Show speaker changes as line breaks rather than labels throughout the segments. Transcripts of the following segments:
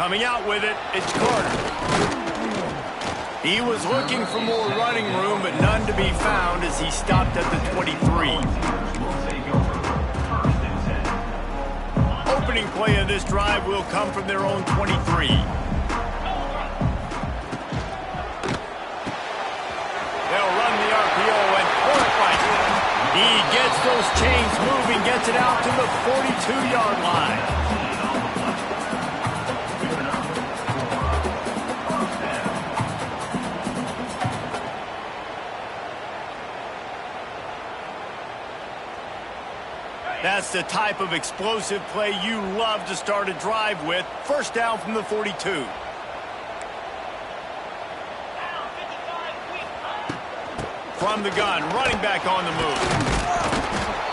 Coming out with it, it's Carter. He was looking for more running room, but none to be found as he stopped at the 23. Opening play of this drive will come from their own 23. They'll run the RPO and pull it right. He gets those chains moving, gets it out to the 42-yard line. That's the type of explosive play you love to start a drive with. First down from the 42. From the gun, running back on the move.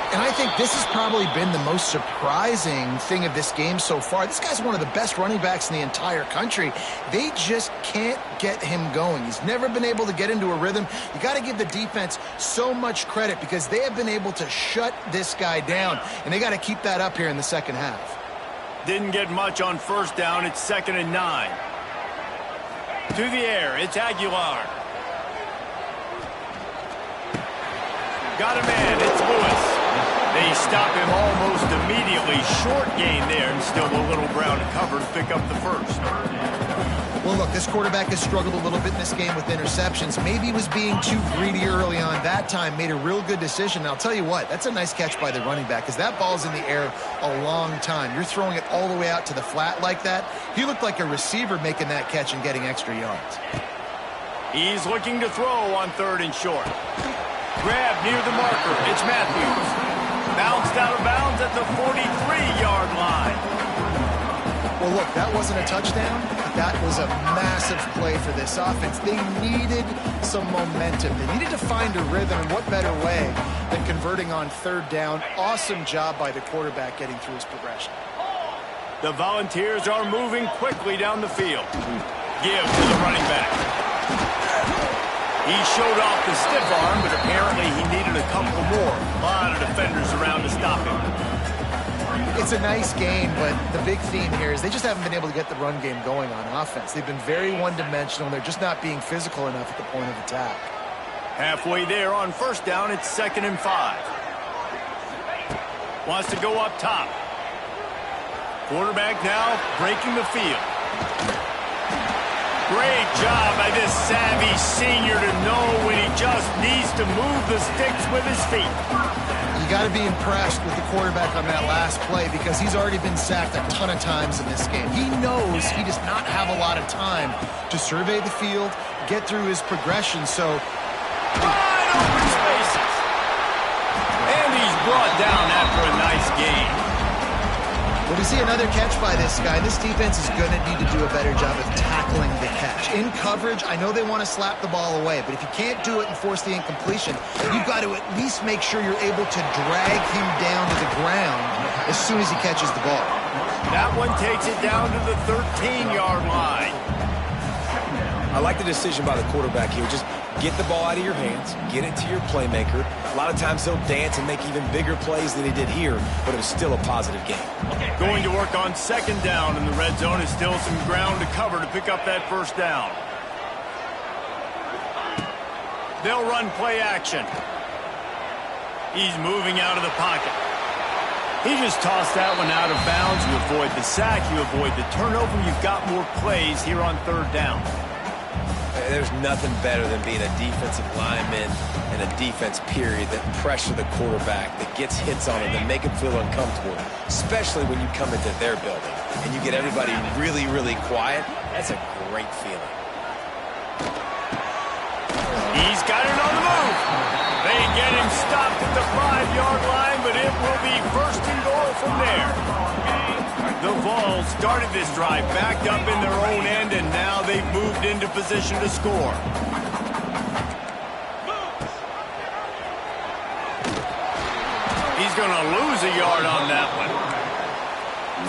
And I think this has probably been the most surprising thing of this game so far. This guy's one of the best running backs in the entire country. They just can't get him going. He's never been able to get into a rhythm. You got to give the defense so much credit because they have been able to shut this guy down, and they got to keep that up here in the second half.
Didn't get much on first down. It's 2nd and 9. To the air, it's Aguilar. Got a man, it's Lewis. They stop him almost immediately. Short gain there, and still a little ground to cover to pick up the first.
Well, look, this quarterback has struggled a little bit in this game with interceptions. Maybe he was being too greedy early on. That time made a real good decision. And I'll tell you what, that's a nice catch by the running back because that ball's in the air a long time. You're throwing it all the way out to the flat like that. He looked like a receiver making that catch and getting extra yards.
He's looking to throw on 3rd and short. Grab near the marker. It's Matthews. Bounced out of bounds at the 43-yard line.
Well, look, that wasn't a touchdown, but that was a massive play for this offense. They needed some momentum. They needed to find a rhythm, and what better way than converting on 3rd down. Awesome job by the quarterback getting through his progression.
The Volunteers are moving quickly down the field. Give to the running back. He showed off the stiff arm, but apparently he needed a couple more. A lot of defenders around to stop him.
It's a nice game, but the big theme here is they just haven't been able to get the run game going on offense. They've been very one-dimensional. They're just not being physical enough at the point of attack.
Halfway there on first down, it's 2nd and 5. Wants to go up top. Quarterback now breaking the field. Great job by this savvy senior to know when he just needs to move the sticks with his feet.
You got to be impressed with the quarterback on that last play because he's already been sacked a ton of times in this game. He knows he does not have a lot of time to survey the field, get through his progression, so...
Wide open spaces. And he's brought down after a nice game.
When we see another catch by this guy, this defense is going to need to do a better job of tackling the catch. In coverage, I know they want to slap the ball away, but if you can't do it and force the incompletion, you've got to at least make sure you're able to drag him down to the ground as soon as he catches the ball.
That one takes it down to the 13-yard line.
I like the decision by the quarterback here. Just get the ball out of your hands, get it to your playmaker. A lot of times he'll dance and make even bigger plays than he did here, but it was still a positive game.
Going to work on 2nd down in the red zone is still some ground to cover to pick up that first down. They'll run play action. He's moving out of the pocket. He just tossed that one out of bounds. You avoid the sack, you avoid the turnover. You've got more plays here on 3rd down.
There's nothing better than being a defensive lineman and a defense period that pressure the quarterback, that gets hits on him, that make him feel uncomfortable, especially when you come into their building and you get everybody really, really quiet. That's a great feeling.
He's got it on the move. They get him stopped at the 5-yard line, but it will be 1st and goal from there. The Vols started this drive backed up in their own end, and now they've moved into position to score. He's going to lose a yard on that one.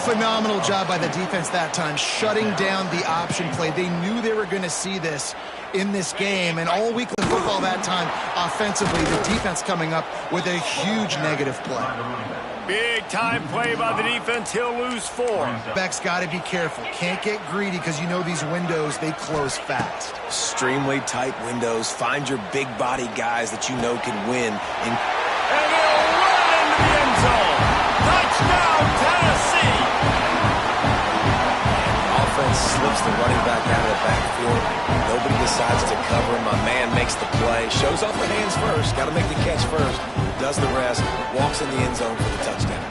Phenomenal job by the defense that time, shutting down the option play. They knew they were going to see this in this game, and all week of football that time, offensively, the defense coming up with a huge negative play.
Big-time play by the defense. He'll lose 4.
Back's got to be careful. Can't get greedy because you know these windows, they close fast.
Extremely tight windows. Find your big body guys that you know can win.
And he'll run into the end zone. Touchdown, Tennessee!
Offense slips the running back out of the backfield. Nobody decides to cover him. My man makes the play. Shows off the hands first. Got to make the catch first. Does the rest. Walks in the end zone for the touchdown.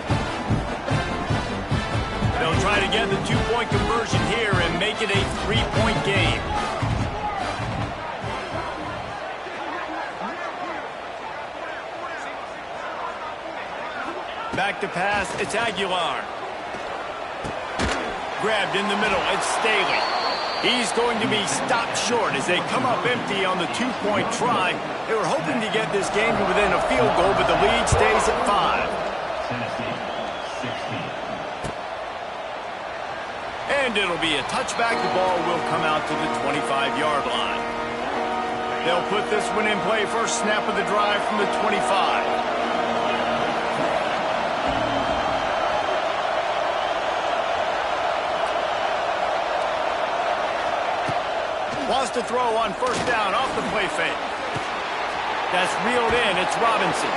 They'll try to get the 2-point conversion here and make it a 3-point game. Back to pass, it's Aguilar. Grabbed in the middle, it's Staley. He's going to be stopped short as they come up empty on the 2-point try. They were hoping to get this game to within a field goal, but the lead stays at 5.
Tennessee, 16.
And it'll be a touchback. The ball will come out to the 25-yard line. They'll put this one in play. First snap of the drive from the 25. Wants to throw on first down off the play fake. That's reeled in. It's Robinson.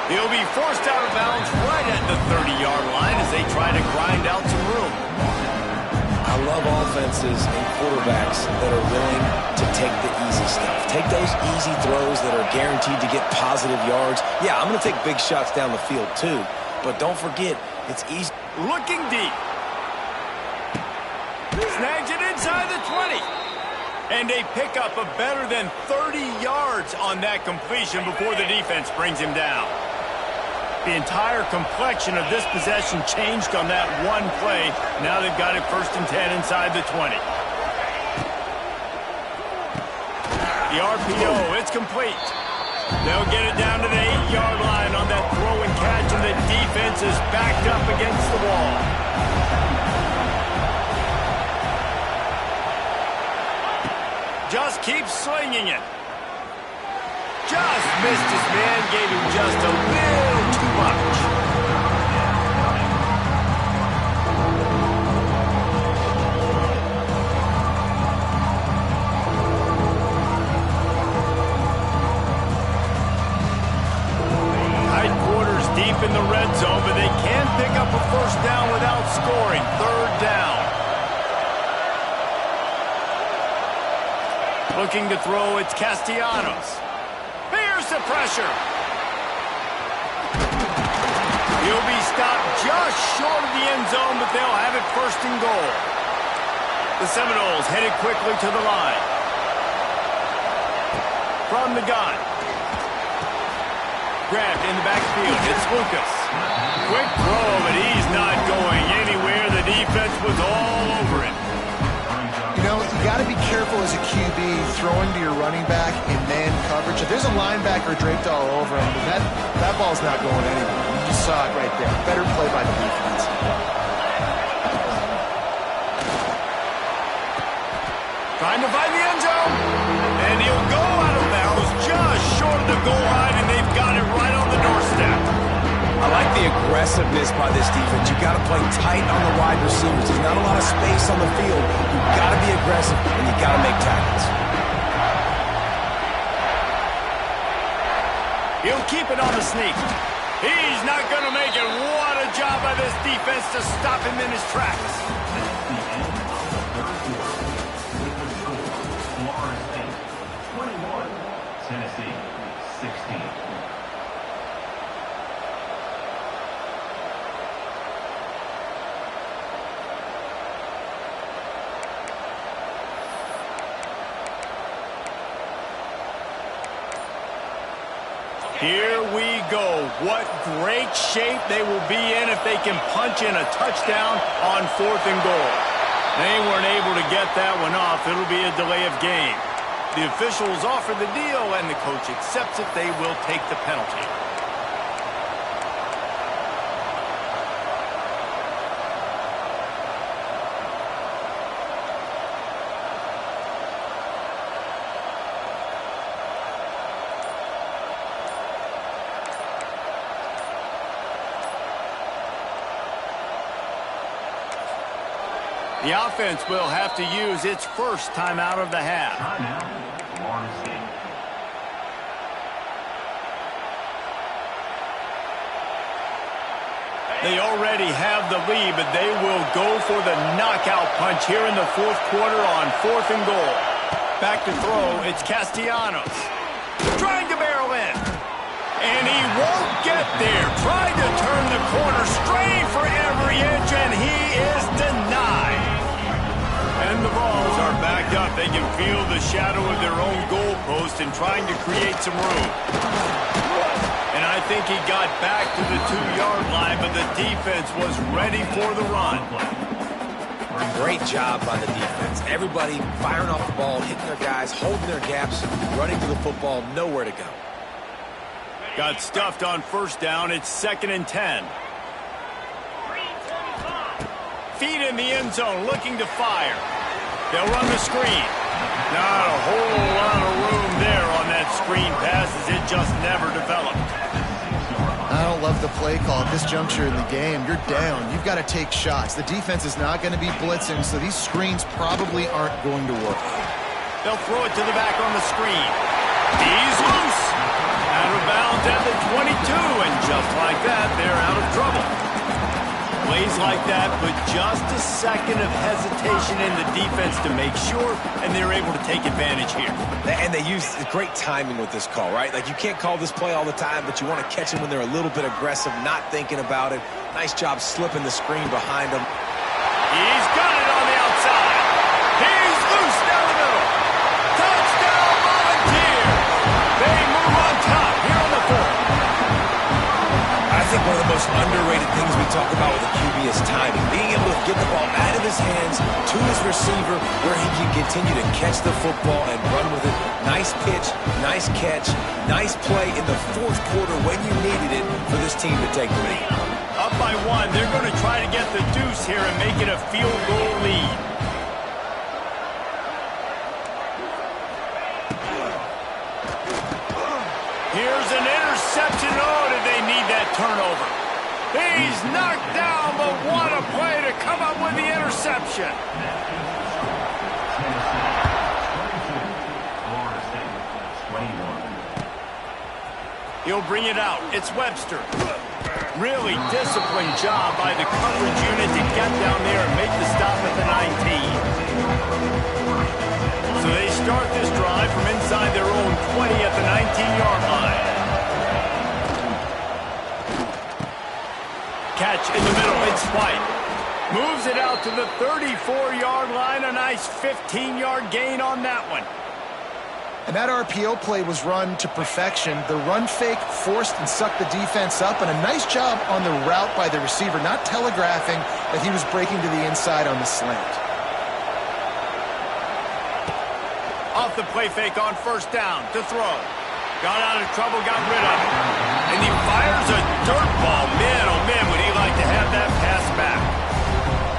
He'll be forced out of bounds right at the 30-yard line as they try to grind out some room.
I love offenses and quarterbacks that are willing to take the easy stuff. Take those easy throws that are guaranteed to get positive yards. Yeah, I'm going to take big shots down the field too. But don't forget, it's easy.
Looking deep. Snags it inside the 20. And they pick up a better than 30 yards on that completion before the defense brings him down. The entire complexion of this possession changed on that one play. Now they've got it 1st and 10 inside the 20. The RPO, it's complete. They'll get it down to the 8-yard line on that throw and catch, and the defense is backed up against the wall. Just keeps slinging it. Just missed his man, gave him just a little too much. Tight quarters deep in the red zone, but they can pick up a first down without scoring. 3rd down. Looking to throw, it's Castellanos. Here's the pressure. He'll be stopped just short of the end zone, but they'll have it 1st and goal. The Seminoles headed quickly to the line. From the gun. Grabbed in the backfield. It's Lucas. Quick throw, but he's not going anywhere. The defense was all over it.
You know, you got to be careful as a QB throwing to your running back in man coverage. If there's a linebacker draped all over him, that ball's not going anywhere. You just saw it right there. Better play by the defense.
Trying to find the end zone. And he'll go out of bounds just short of the goal line, and they've got it right on the doorstep.
I like the aggressiveness by this defense. You got to play tight on the wide receivers. There's not a lot of space on the field. You got to be aggressive, and you got to make tackles.
He'll keep it on the sneak. He's not going to make it. What a job by this defense to stop him in his tracks.
Tennessee, 16.
Here we go. What great shape they will be in if they can punch in a touchdown on 4th and goal. They weren't able to get that one off. It'll be a delay of game. The officials offer the deal, and the coach accepts it. They will take the penalty. The offense will have to use its first timeout of the half.
Timeout, Florida State.
They already have the lead, but they will go for the knockout punch here in the fourth quarter on 4th and goal. Back to throw, it's Castellanos. Trying to barrel in. And he won't get there. Trying to turn the corner, straight for every inch, and he is denied. And the Vols are backed up. They can feel the shadow of their own goalpost and trying to create some room. And I think he got back to the 2-yard line, but the defense was ready for the run.
Great job by the defense. Everybody firing off the ball, hitting their guys, holding their gaps, running to the football, nowhere to go.
Got stuffed on first down. It's 2nd and 10. Feet in the end zone, looking to fire. They'll run the screen. Not a whole lot of room there on that screen pass as it just never developed.
I don't love the play call at this juncture in the game. You're down. You've got to take shots. The defense is not going to be blitzing, so these screens probably aren't going to work.
They'll throw it to the back on the screen. He's loose. Out of bounds at the 22, and just like that, they're out of trouble. Plays like that, but just a second of hesitation in the defense to make sure, and they're able to take advantage here.
And they use great timing with this call, right? Like, you can't call this play all the time, but you want to catch them when they're a little bit aggressive, not thinking about it. Nice job slipping the screen behind them.
He's got it on the outside. He's loose down the middle. Touchdown, Volunteers. They move on top here on the 4th.
I think one of the most underrated things we talk about with a QB is timing. Being able to get the ball out of his hands to his receiver where he can continue to catch the football and run with it. Nice pitch, nice catch, nice play in the 4th quarter when you needed it for this team to take the lead.
Up by 1, they're going to try to get the deuce here and make it a field goal lead. Here's an interception. Oh, did they need that turnover? He's knocked down, but what a play to come up with the interception.
Florida State, 21.
He'll bring it out. It's Webster. Really disciplined job by the coverage unit to get down there and make the stop at the 19. So they start this drive from inside their own 20 at the 19-yard line. Catch in the middle, it's White. Moves it out to the 34-yard line, a nice 15-yard gain on that one.
And that RPO play was run to perfection. The run fake forced and sucked the defense up, and a nice job on the route by the receiver, not telegraphing that he was breaking to the inside on the slant.
Off the play fake on first down to throw. Got out of trouble, got rid of it. And he fires a dirt ball. Man, oh man, would he like to have that pass back.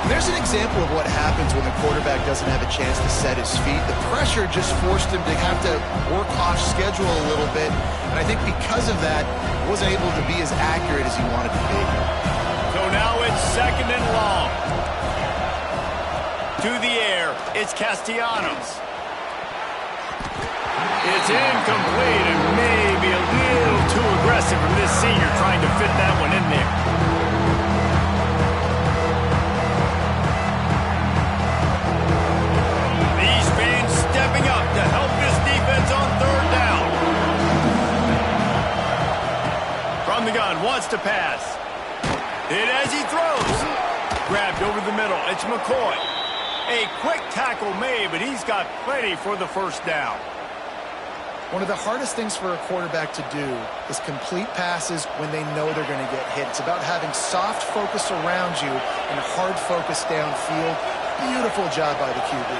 There's an example of what happens when the quarterback doesn't have a chance to set his feet. The pressure just forced him to have to work off schedule a little bit. And I think because of that, he wasn't able to be as accurate as he wanted to be.
So now it's 2nd and long. To the air, it's Castellanos. It's incomplete and maybe a little too aggressive from this senior trying to fit that one in there. These fans stepping up to help this defense on 3rd down. From the gun, wants to pass. Hit as he throws. Grabbed over the middle. It's McCoy. A quick tackle made, but he's got plenty for the first down.
One of the hardest things for a quarterback to do is complete passes when they know they're going to get hit. It's about having soft focus around you and hard focus downfield. Beautiful job by the QB.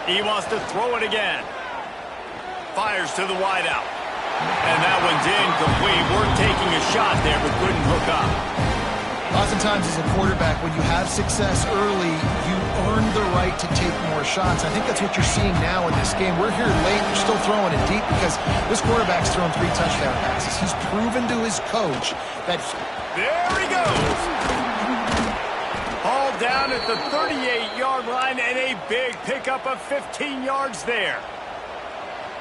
He wants to throw it again. Fires to the wideout. And that one's incomplete. We're taking a shot there, but couldn't hook up.
Oftentimes as a quarterback, when you have success early, you earn the right to take more shots. I think that's what you're seeing now in this game. We're here late, we're still throwing it deep because this quarterback's thrown 3 touchdown passes. He's proven to his coach that...
There he goes! Hauled ball down at the 38-yard line and a big pickup of 15 yards there.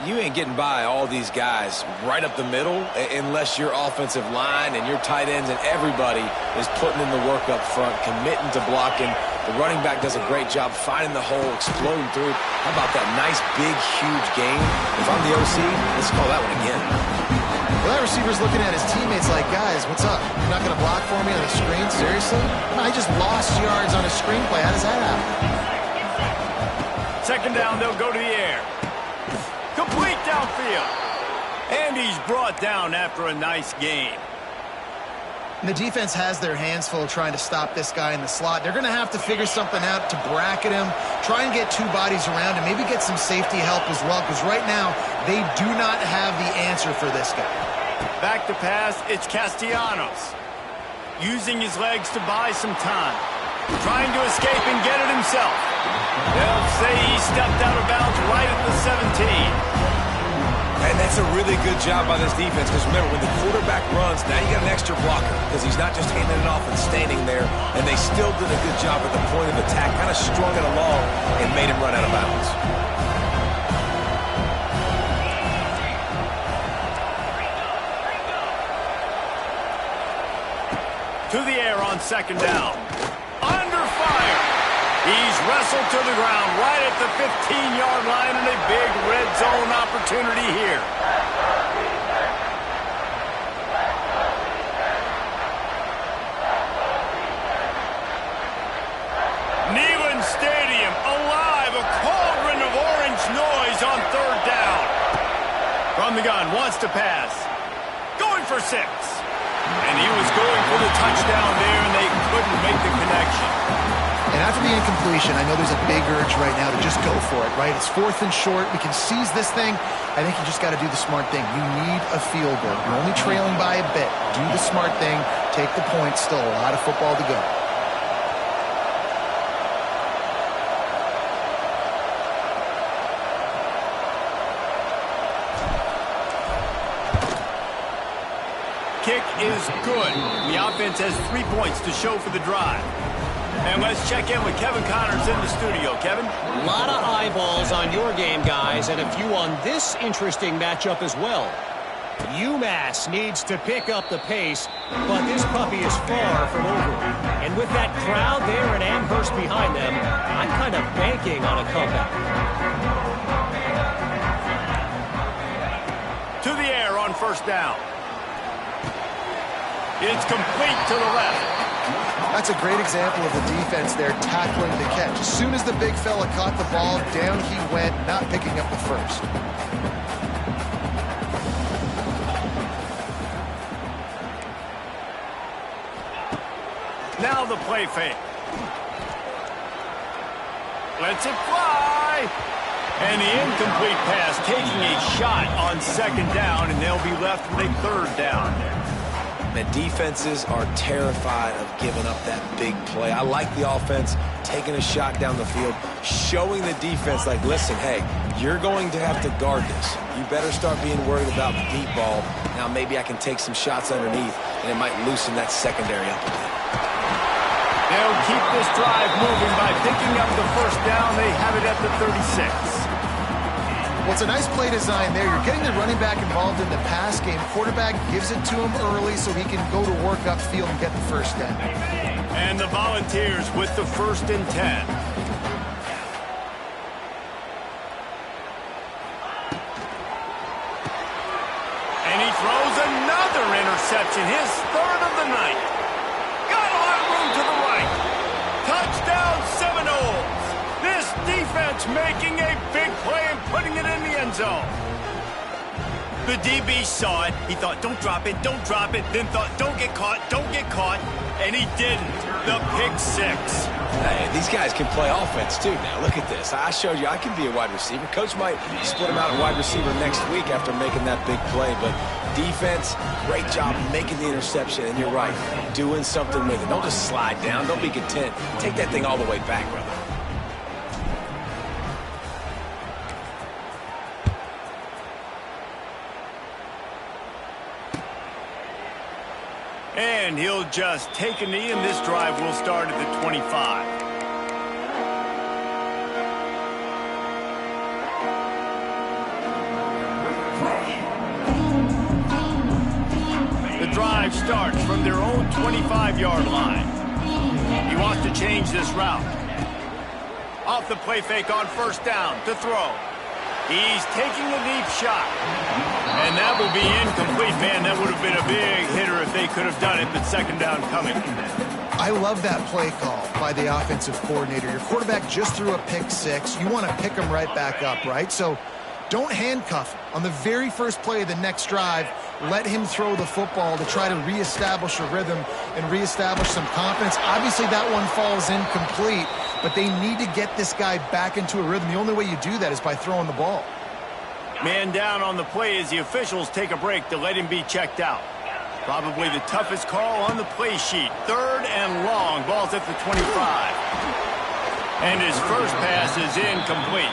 You ain't getting by all these guys right up the middle unless your offensive line and your tight ends and everybody is putting in the work up front, committing to blocking. The running back does a great job finding the hole, exploding through. How about that nice, big, huge gain? If I'm the OC, let's call that one again.
Well, that receiver's looking at his teammates like, guys, what's up? You're not going to block for me on the screen? Seriously? I just lost yards on a screenplay. How does that happen?
Second down, they'll go to the air. Complete downfield. And he's brought down after a nice gain.
And the defense has their hands full trying to stop this guy in the slot. They're going to have to figure something out to bracket him, try and get two bodies around him, maybe get some safety help as well, because right now they do not have the answer for this guy.
Back to pass, it's Castellanos. Using his legs to buy some time. Trying to escape and get it himself. They'll say he stepped out of bounds right at the 17.
And that's a really good job by this defense, because remember, when the quarterback runs, now you got an extra blocker, because he's not just handing it off and standing there, and they still did a good job at the point of attack, kind of strung it along and made him run out of bounds.
To the air on second down. Under fire. He's wrestled to the ground right at the 15-yard line, and a big red zone opportunity here. Neyland Stadium alive, a cauldron of orange noise on third down. From the gun, wants to pass. Going for 6. And he was going for the touchdown there, and they couldn't make the connection.
And after the incompletion, I know there's a big urge right now to just go for it, right? It's 4th and short. We can seize this thing. I think you just got to do the smart thing. You need a field goal. You're only trailing by a bit. Do the smart thing. Take the points. Still a lot of football to go.
Kick is good. The offense has 3 points to show for the drive. And let's check in with Kevin Connors in the studio. Kevin?
A lot of eyeballs on your game, guys, and a few on this interesting matchup as well. UMass needs to pick up the pace, but this puppy is far from over. And with that crowd there at Amherst behind them, I'm kind of banking on a comeback.
To the air on first down. It's complete to the left.
That's a great example of the defense there tackling the catch. As soon as the big fella caught the ball, down he went, not picking up the first.
Now the play fake. Lets it fly. And the incomplete pass taking a shot on second down, and they'll be left with a third down.
And defenses are terrified of giving up that big play. I like the offense taking a shot down the field, showing the defense, like, listen, hey, you're going to have to guard this. You better start being worried about the deep ball. Now maybe I can take some shots underneath, and it might loosen that secondary up a bit.
They'll keep this drive moving by picking up the first down. They have it at the 36.
Well, it's a nice play design there. You're getting the running back involved in the pass game. Quarterback gives it to him early so he can go to work upfield and get the first down.
And the Volunteers with the 1st and 10. And he throws another interception, his 3rd of the night. Got a lot of room to the right. Touchdown Seminoles. This defense making a big play and putting it in the end zone. The DB saw it. He thought, don't drop it, don't drop it. Then thought, don't get caught, don't get caught. And he didn't. The pick 6.
Hey, these guys can play offense, too. Now, look at this. I showed you I can be a wide receiver. Coach might split him out at wide receiver next week after making that big play. But defense, great job making the interception. And you're right, doing something with it. Don't just slide down. Don't be content. Take that thing all the way back, brother.
And he'll just take a knee, and this drive will start at the 25. The drive starts from their own 25-yard line. He wants to change this route. Off the play fake on first down to throw. He's taking a deep shot. And that will be incomplete. Man, that would have been a big hitter if they could have done it, but second down coming.
I love that play call by the offensive coordinator. Your quarterback just threw a pick six. You want to pick him right back up, right? So don't handcuff him. On the very first play of the next drive, let him throw the football to try to reestablish a rhythm and reestablish some confidence. Obviously, that one falls incomplete, but they need to get this guy back into a rhythm. The only way you do that is by throwing the ball.
Man down on the play as the officials take a break to let him be checked out. Probably the toughest call on the play sheet. Third and long. Ball's at the 25. And his first pass is incomplete.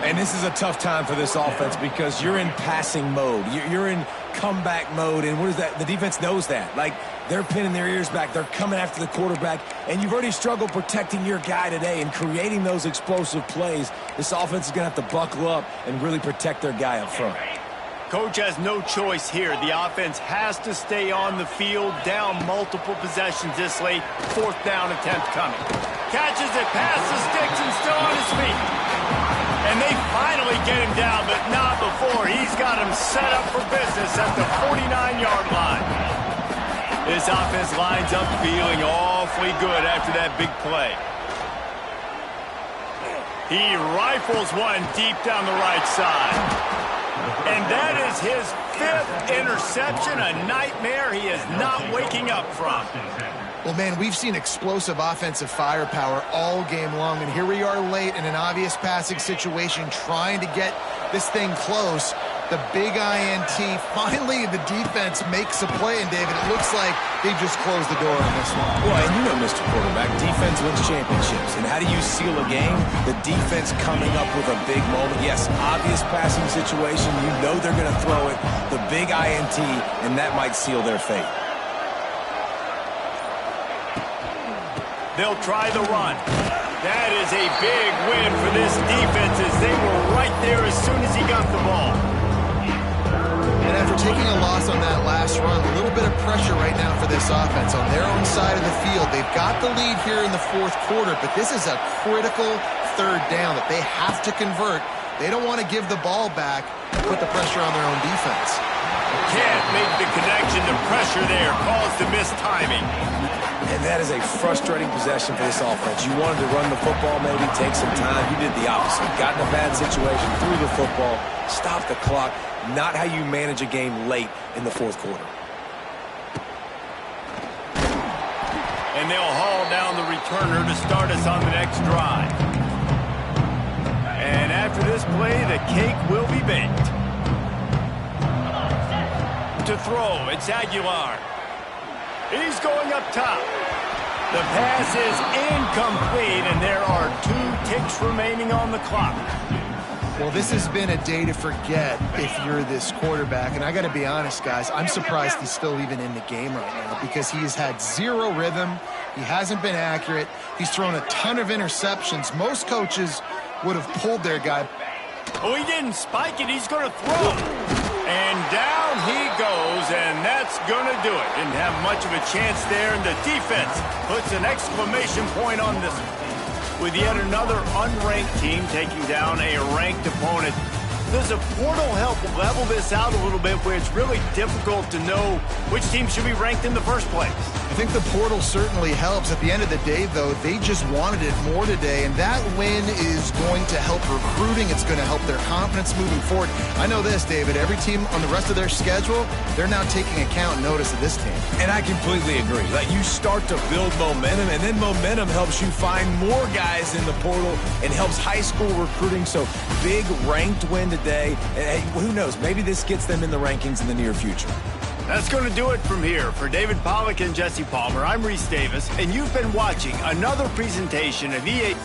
And this is a tough time for this offense because you're in passing mode. You're in comeback mode, and what is that? The defense knows that. Like, they're pinning their ears back. They're coming after the quarterback, and you've already struggled protecting your guy today and creating those explosive plays. This offense is going to have to buckle up and really protect their guy up front.
Coach has no choice here. The offense has to stay on the field, down multiple possessions this late. Fourth down attempt coming. Catches it past the sticks and still on his feet. And they finally get him down, but not before. He's got him set up for business at the 49-yard line. This offense lines up feeling awfully good after that big play. He rifles one deep down the right side. And that is his fifth interception, a nightmare he is not waking up from.
Well, man, we've seen explosive offensive firepower all game long, and here we are late in an obvious passing situation trying to get this thing close. The big INT, finally the defense makes a play, and David, it looks like they just closed the door on this one.
Well, and you know, Mr. Quarterback, defense wins championships. And how do you seal a game? The defense coming up with a big moment. Yes, obvious passing situation. You know they're going to throw it. The big INT, and that might seal their fate.
They'll try the run. That is a big win for this defense as they were right there as soon as he got the ball.
And after taking a loss on that last run, a little bit of pressure right now for this offense on their own side of the field. They've got the lead here in the fourth quarter, but this is a critical third down that they have to convert. They don't want to give the ball back and put the pressure on their own defense.
Can't make the connection. The pressure there caused the missed timing.
And that is a frustrating possession for this offense. You wanted to run the football, maybe take some time. You did the opposite. Got in a bad situation, threw the football, stopped the clock. Not how you manage a game late in the fourth quarter.
And they'll haul down the returner to start us on the next drive. And after this play, the cake will be baked. To throw, it's Aguilar. He's going up top. The pass is incomplete, and there are 2 ticks remaining on the clock.
Well, this has been a day to forget if you're this quarterback. And I got to be honest, guys, I'm surprised he's still even in the game right now because he has had zero rhythm. He hasn't been accurate. He's thrown a ton of interceptions. Most coaches would have pulled their guy.
Oh, he didn't spike it. He's going to throw. And down he goes, and that's going to do it. Didn't have much of a chance there, and the defense puts an exclamation point on this one. With yet another unranked team taking down a ranked opponent. Does a portal help level this out a little bit where it's really difficult to know which team should be ranked in the first place?
I think the portal certainly helps. At the end of the day, though, they just wanted it more today, and that win is going to help recruiting. It's going to help their confidence moving forward. I know this, David, every team on the rest of their schedule, they're now taking account and notice of this team.
And I completely agree. Like, you start to build momentum, and then momentum helps you find more guys in the portal and helps high school recruiting. So big ranked win today. And hey, who knows? Maybe this gets them in the rankings in the near future.
That's going to do it from here. For David Pollack and Jesse Palmer, I'm Reese Davis, and you've been watching another presentation of EA.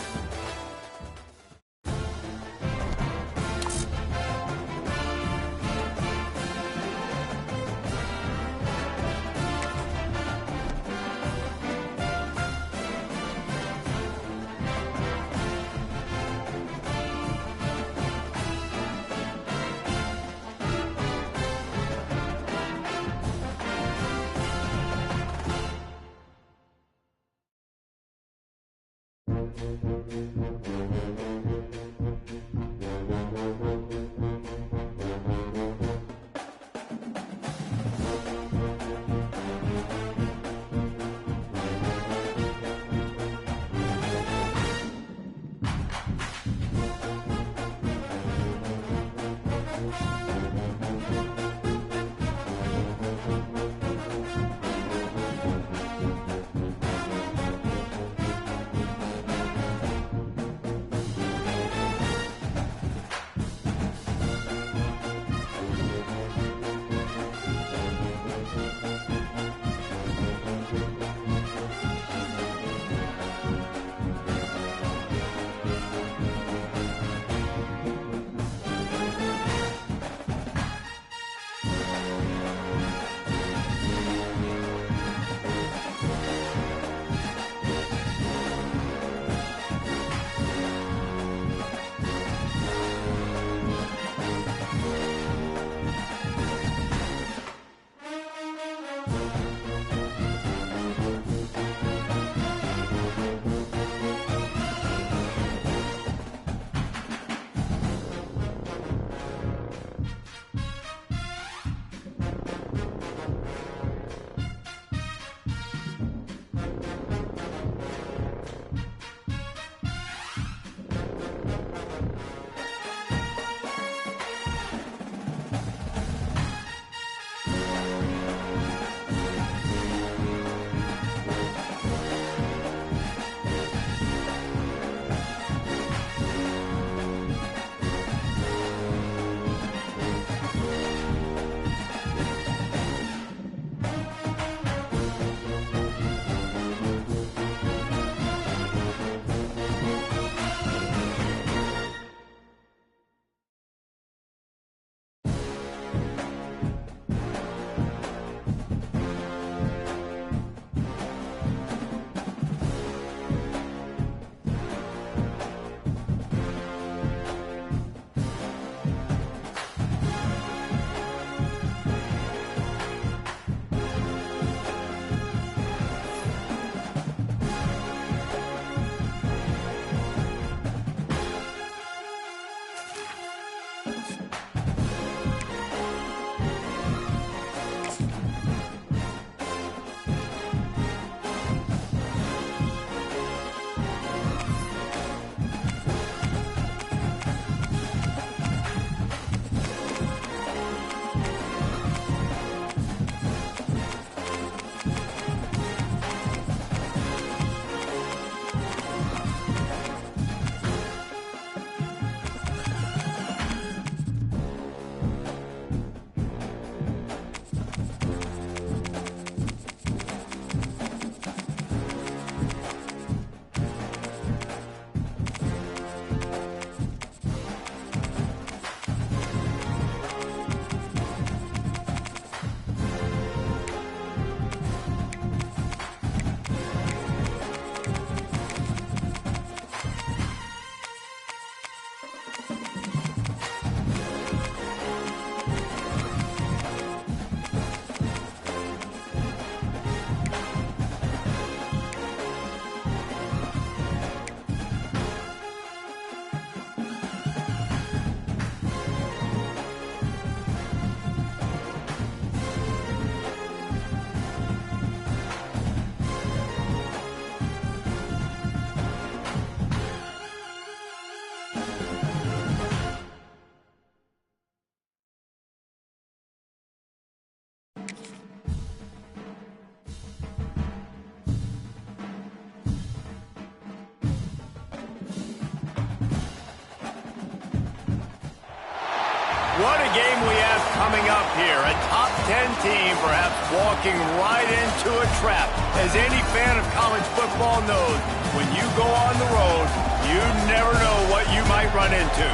What a game we have coming up here. A top 10 team perhaps walking right into a trap. As any fan of college football knows, when you go on the road, you never know what you might run into.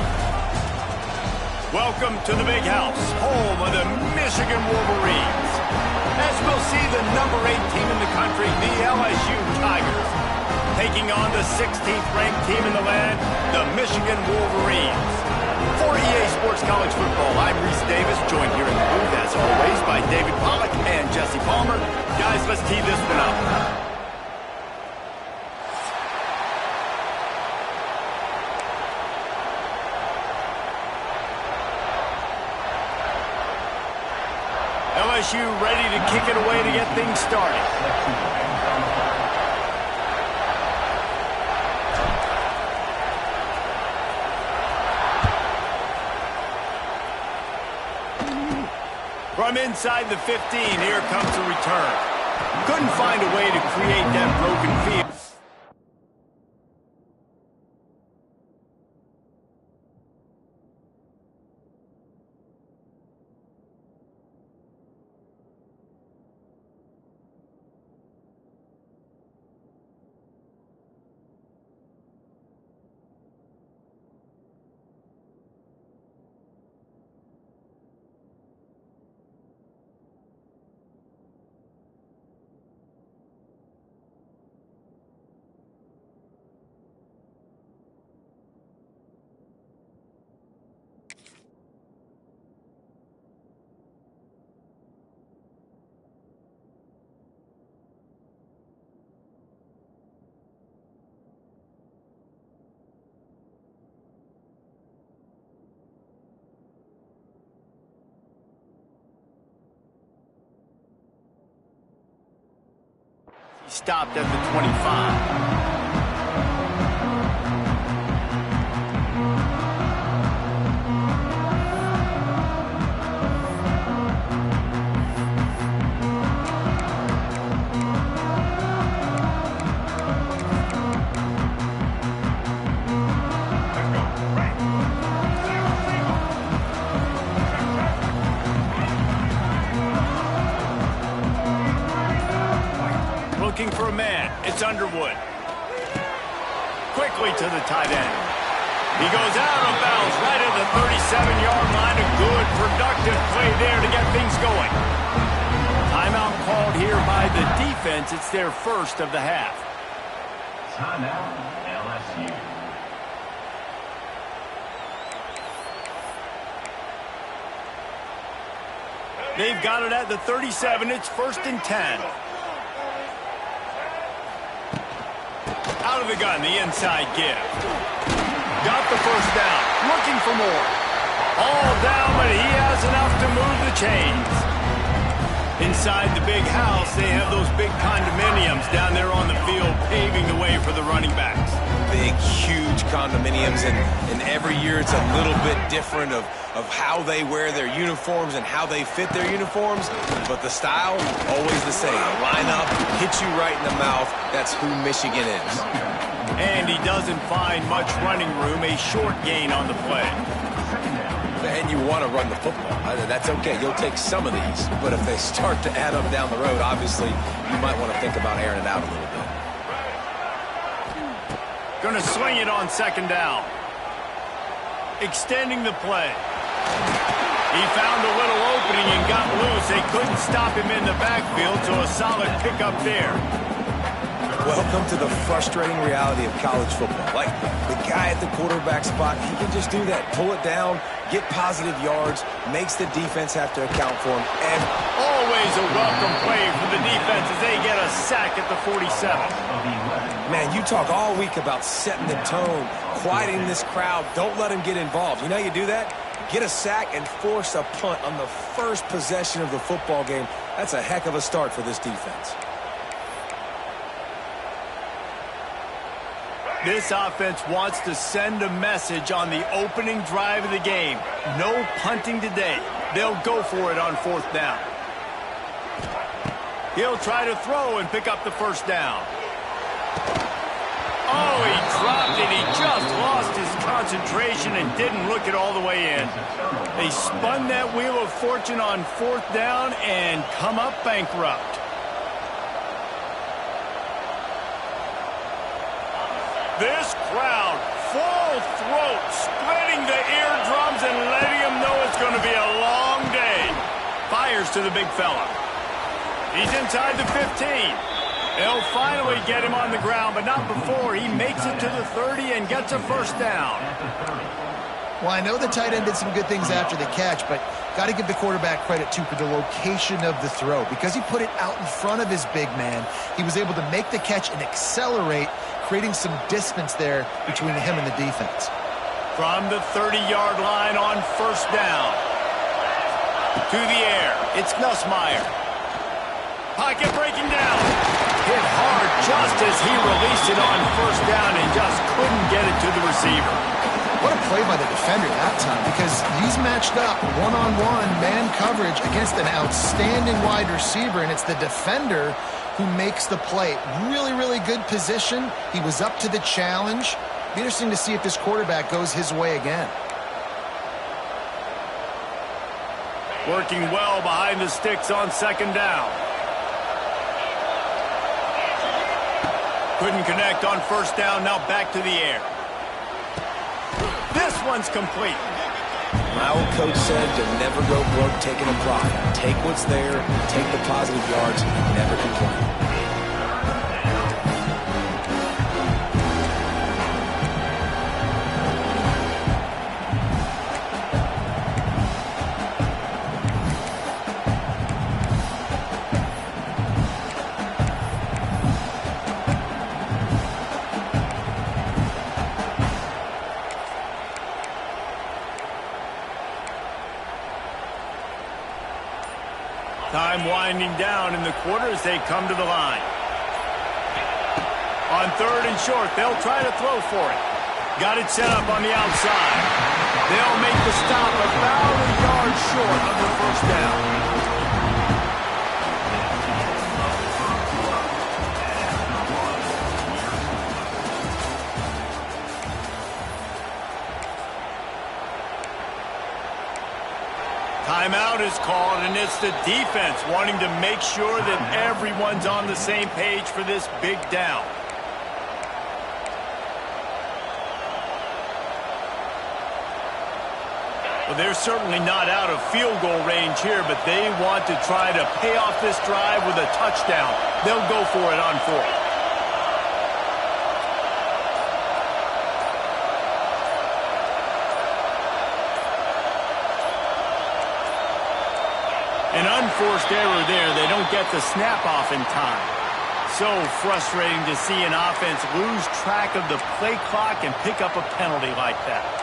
Welcome to the Big House, home of the Michigan Wolverines. As we'll see, the number 8 team in the country, the LSU Tigers, taking on the 16th ranked team in the land, the Michigan Wolverines. For EA Sports College Football, I'm Reese Davis, joined here in the booth, as always, by David Pollack and Jesse Palmer. Guys, let's tee this one up. LSU ready to kick it away to get things started. From inside the 15, here comes the return. Couldn't find a way to create that broken field. He stopped at the 25. Looking for a man. It's Underwood. Quickly to the tight end. He goes out of bounds right at the 37-yard line. A good, productive play there to get things going. Timeout called here by the defense. It's their first of the half.
Timeout, LSU.
They've got it at the 37. It's 1st and 10. Out of the gun, the inside give. Got the first down. Looking for more. All down, but he has enough to move the chains. Inside the big house, they have those big condominiums down there on the field paving the way for the running backs.
Big, huge condominiums, and every year it's a little bit different of how they wear their uniforms and how they fit their uniforms, but the style, always the same. Line up, hit you right in the mouth. That's who Michigan is.
And he doesn't find much running room, a short gain on the play.
And you want to run the football. That's okay. You'll take some of these, but if they start to add up down the road, obviously, you might want to think about airing it out a little bit.
Going to swing it on 2nd down. Extending the play. He found a little opening and got loose. They couldn't stop him in the backfield, so a solid pickup there.
Welcome to the frustrating reality of college football. Like, the guy at the quarterback spot, he can just do that. Pull it down, get positive yards, makes the defense have to account for him. And
always a welcome play for the defense as they get a sack at the 47.
Man, you talk all week about setting the tone, quieting this crowd. Don't let him get involved. You know how you do that? Get a sack and force a punt on the first possession of the football game. That's a heck of a start for this defense.
This offense wants to send a message on the opening drive of the game. No punting today. They'll go for it on 4th down. He'll try to throw and pick up the 1st down. Oh, he dropped it. He just lost his concentration and didn't look it all the way in. They spun that wheel of fortune on 4th down and come up bankrupt. This crowd, full throat, splitting the eardrums and letting him know it's going to be a long day. Fires to the big fella. He's inside the 15. They'll finally get him on the ground, but not before. He makes it to the 30 and gets a 1st down.
Well, I know the tight end did some good things after the catch, but got to give the quarterback credit, too, for the location of the throw. Because he put it out in front of his big man, he was able to make the catch and accelerate, creating some distance there between him and the defense.
From the 30-yard line on 1st down. To the air. It's Nussmeier. Pocket breaking down. Hit hard just as he released it on first down and just couldn't get it to the receiver.
What a play by the defender that time, because he's matched up one-on-one man coverage against an outstanding wide receiver, and it's the defender who makes the play. Really, really good position. He was up to the challenge. Be interesting to see if this quarterback goes his way again.
Working well behind the sticks on second down. Couldn't connect on first down, now back to the air. This one's complete.
My old coach said you'll never go broke taking a profit. Take what's there, take the positive yards, and never complain.
Time winding down in the quarter as they come to the line. On third and short, they'll try to throw for it. Got it set up on the outside. They'll make the stop about a yard short of the first down. Timeout is called, and it's the defense wanting to make sure that everyone's on the same page for this big down. Well, they're certainly not out of field goal range here, but they want to try to pay off this drive with a touchdown. They'll go for it on fourth. An unforced error there. They don't get the snap off in time. So frustrating to see an offense lose track of the play clock and pick up a penalty like that.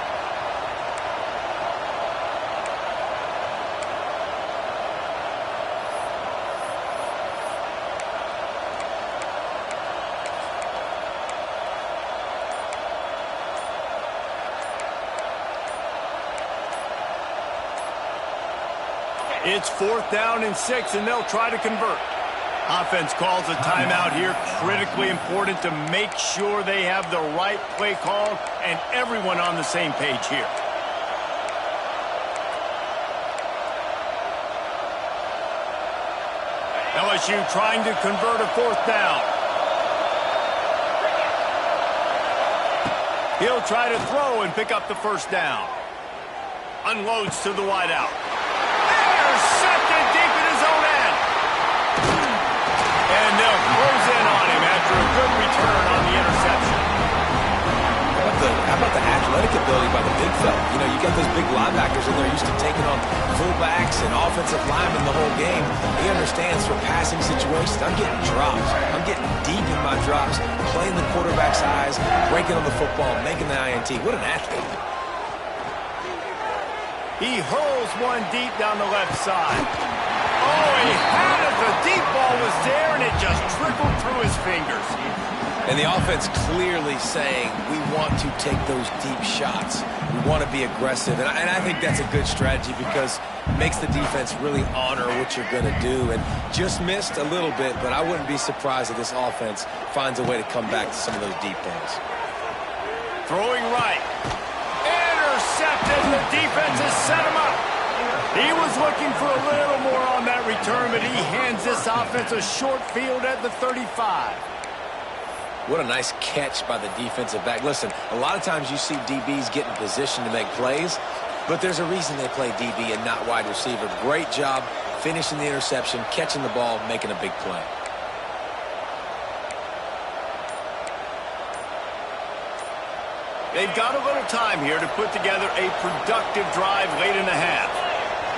It's fourth down and 6, and they'll try to convert. Offense calls a timeout here. Critically important to make sure they have the right play call and everyone on the same page here. LSU trying to convert a fourth down. He'll try to throw and pick up the first down. Unloads to the wideout. Intercepted deep in his own end. And they'll close in on him after a good return on the interception.
How about the athletic ability by the big fella? You know, you got those big linebackers and they're used to taking on fullbacks and offensive linemen the whole game. He understands for passing situations. I'm getting drops. I'm getting deep in my drops, playing the quarterback's eyes, breaking on the football, making the INT. What an athlete.
He hurls one deep down the left side. Oh, he had it. The deep ball was there, and it just trickled through his fingers.
And the offense clearly saying, we want to take those deep shots. We want to be aggressive. And I think that's a good strategy because it makes the defense really honor what you're going to do. And just missed a little bit, but I wouldn't be surprised if this offense finds a way to come back to some of those deep balls.
Throwing right. Intercepted. The defense has set him up. He was looking for a little more on that return, but he hands this offense a short field at the 35.
What a nice catch by the defensive back. Listen, a lot of times you see DBs get in position to make plays, but there's a reason they play DB and not wide receiver. Great job finishing the interception, catching the ball, making a big play.
They've got a little time here to put together a productive drive late in the half.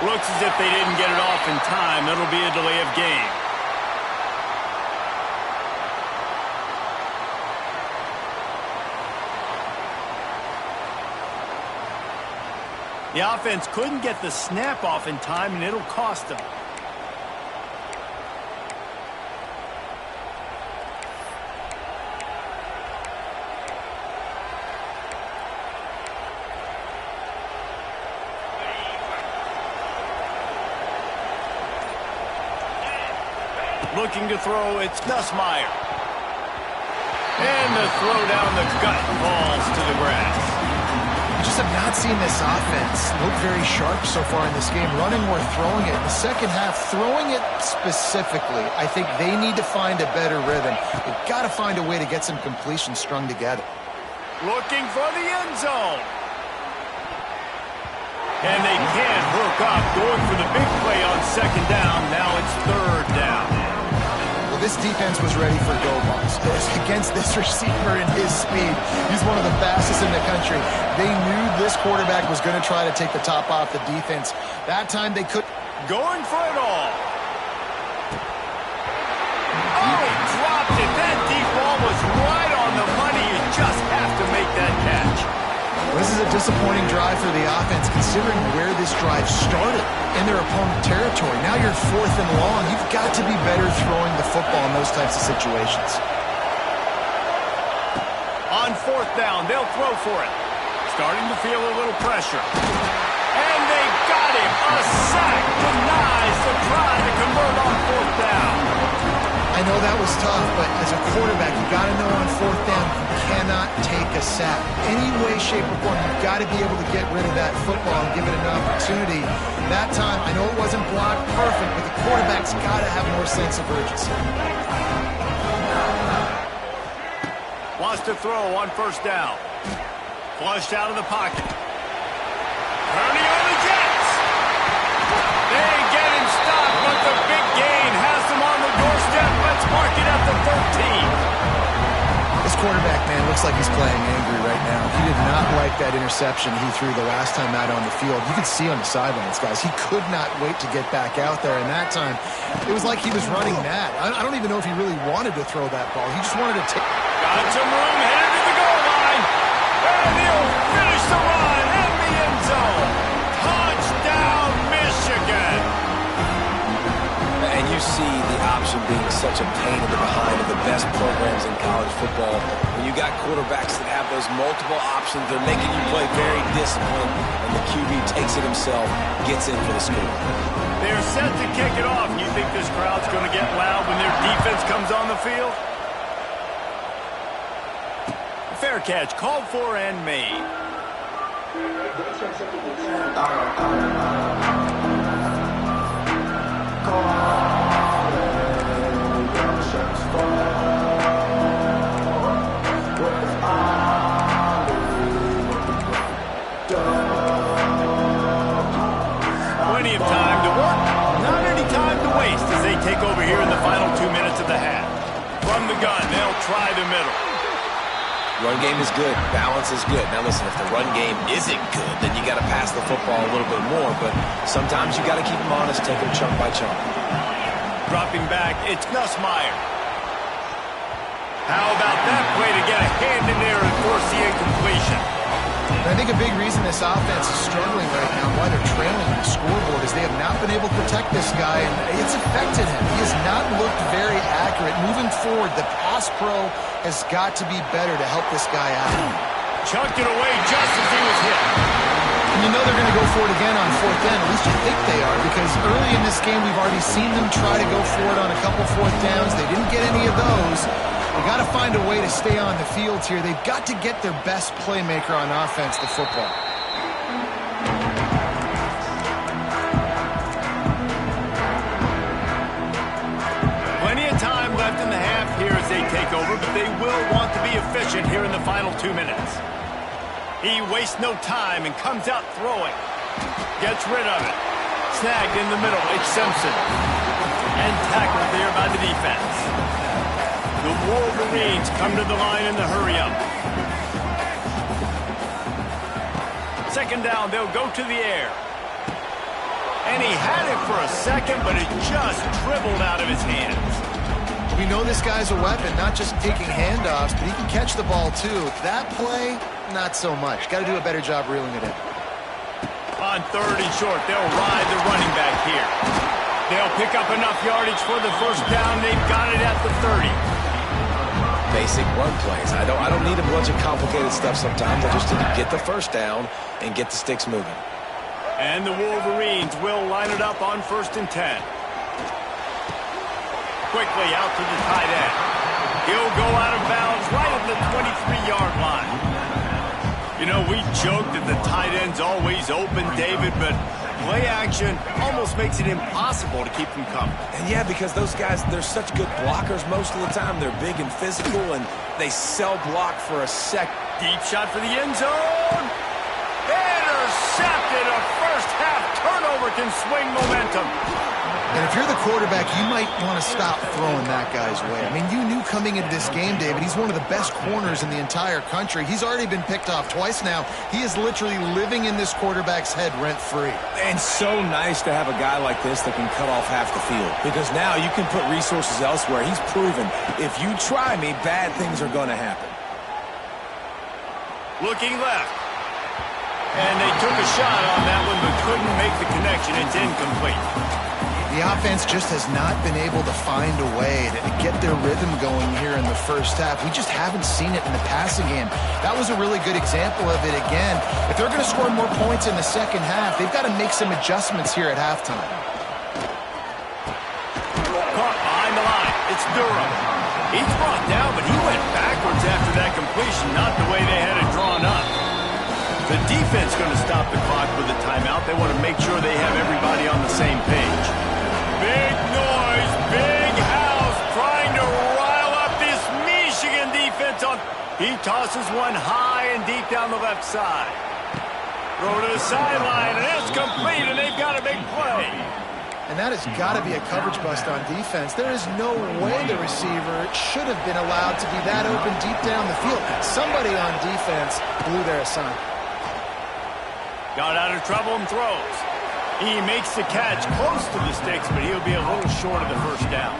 Looks as if they didn't get it off in time. It'll be a delay of game. The offense couldn't get the snap off in time, and it'll cost them. Looking to throw, it's Nussmeier. And the throw down the gut falls to the grass.
I just have not seen this offense look very sharp so far in this game, running or throwing it. In the second half, throwing it specifically, I think they need to find a better rhythm. They've got to find a way to get some completions strung together.
Looking for the end zone. And they can't hook up, going for the big play on second down. Now it's third down.
This defense was ready for go balls. Against this receiver and his speed, he's one of the fastest in the country. They knew this quarterback was going to try to take the top off the defense. That time they could.
Going for it all. Oh, he dropped it. That deep ball was right on the money. You just have to make that catch.
This is a disappointing drive for the offense, considering where this drive started in their opponent territory. Now you're fourth and long. You've got to be better throwing the football in those types of situations.
On fourth down, they'll throw for it. Starting to feel a little pressure. And they got him. A sack denies the try to convert on fourth down.
I know that was tough, but as a quarterback, you got to know on fourth down, you cannot take a sack. Any way, shape, or form, you've got to be able to get rid of that football and give it an opportunity. That time, I know it wasn't blocked perfect, but the quarterback's got to have more sense of urgency.
Wants to throw on first down. Flushed out of the pocket. Purdy on the Jets. They get him stopped, but the big gain has them on the doorstep. Let's mark it at the 13.
This quarterback, man, looks like he's playing angry right now. He did not like that interception he threw the last time out on the field. You could see on the sidelines, guys, he could not wait to get back out there. And that time, it was like he was running mad. I don't even know if he really wanted to throw that ball. He just wanted to take...
Got some room, headed to the goal line. And he'll finish the run in the end zone. Touchdown, Michigan.
And you see the option being such a pain in the behind of the best programs in college football. When you got quarterbacks that have those multiple options, they're making you play very disciplined, and the QB takes it himself, gets in for the score.
They're set to kick it off. You think this crowd's going to get loud when their defense comes on the field? Fair catch, called for and made. Plenty of time to work, not any time to waste as they take over here in the final 2 minutes of the half. From the gun, they'll try the middle.
Run game is good. Balance is good. Now listen, if the run game isn't good, then you got to pass the football a little bit more. But sometimes you got to keep them honest, take them chunk by chunk.
Dropping back, it's Nussmeier. How about that play to get a hand in there and force the incompletion?
And I think a big reason this offense is struggling right now, why they're trailing the scoreboard, is they have not been able to protect this guy, and it's affected him. He has not looked very accurate. Moving forward, the pass pro has got to be better to help this guy out.
Chucked it away just as he was hit.
And you know they're going to go for it again on fourth down. At least you think they are, because early in this game, we've already seen them try to go for it on a couple fourth downs. They didn't get any of those. They got to find a way to stay on the field here. They've got to get their best playmaker on offense, the football.
Plenty of time left in the half here as they take over, but they will want to be efficient here in the final 2 minutes. He wastes no time and comes out throwing. Gets rid of it. Snagged in the middle. It's Simpson. And tackled there by the defense. The Wolverines come to the line in the hurry-up. Second down, they'll go to the air. And he had it for a second, but it just dribbled out of his hands.
We know this guy's a weapon, not just taking handoffs, but he can catch the ball too. That play, not so much. Got to do a better job reeling it in.
on 3rd and short. They'll ride the running back here. They'll pick up enough yardage for the first down. They've got it at the 30.
Basic run plays. I don't need a bunch of complicated stuff sometimes. I just need to get the first down and get the sticks moving.
And the Wolverines will line it up on 1st and 10. Quickly out to the tight end. He'll go out of bounds right at the 23-yard line. You know, we joked that the tight end's always open, David, but play action almost makes it impossible to keep them coming.
And yeah, because those guys, they're such good blockers most of the time. They're big and physical, and they sell block for a sec.
Deep shot for the end zone. Intercepted. A first-half turnover can swing momentum.
And if you're the quarterback, you might want to stop throwing that guy's way. I mean, you knew coming into this game, David, he's one of the best corners in the entire country. He's already been picked off twice now. He is literally living in this quarterback's head rent-free.
And so nice to have a guy like this that can cut off half the field, because now you can put resources elsewhere. He's proven if you try me, bad things are going to happen.
Looking left. And they took a shot on that one, but couldn't make the connection. It's incomplete.
The offense just has not been able to find a way to get their rhythm going here in the first half. We just haven't seen it in the passing game. That was a really good example of it again. If they're going to score more points in the second half, they've got to make some adjustments here at halftime.
Caught behind the line. It's Durham. He's brought down, but he went backwards after that completion, not the way they had it drawn up. The defense going to stop the clock with a timeout. They want to make sure they have everybody on the same page. Big noise, big house, trying to rile up this Michigan defense. He tosses one high and deep down the left side. Throw to the sideline, and it's complete, and they've got a big play.
And that has got to be a coverage bust on defense. There is no way the receiver should have been allowed to be that open deep down the field. Somebody on defense blew their assignment.
Got out of trouble and throws. He makes the catch close to the sticks, but he'll be a little short of the first down.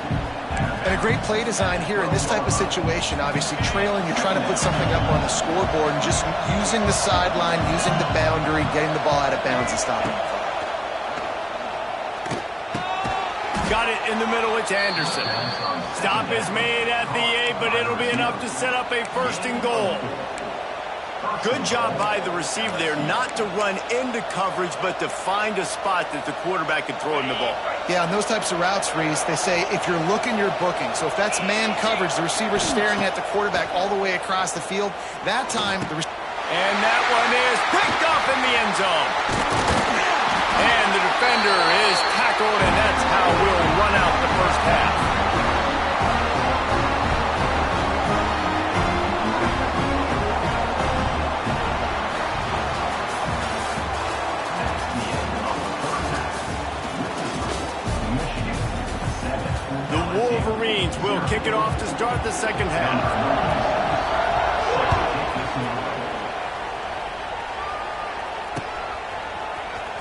And a great play design here in this type of situation. Obviously trailing, you're trying to put something up on the scoreboard and just using the sideline, using the boundary, getting the ball out of bounds and stopping the clock.
Got it in the middle. It's Anderson. Stop is made at the 8, but it'll be enough to set up a 1st and goal. Good job by the receiver there not to run into coverage, but to find a spot that the quarterback can throw in the ball.
Yeah, on those types of routes, Reese, they say if you're looking, you're booking. So if that's man coverage, the receiver's staring at the quarterback all the way across the field, that time the
and that one is picked up in the end zone. And the defender is tackled, and that's how we'll run out the first half. Wolverines will kick it off to start the second half.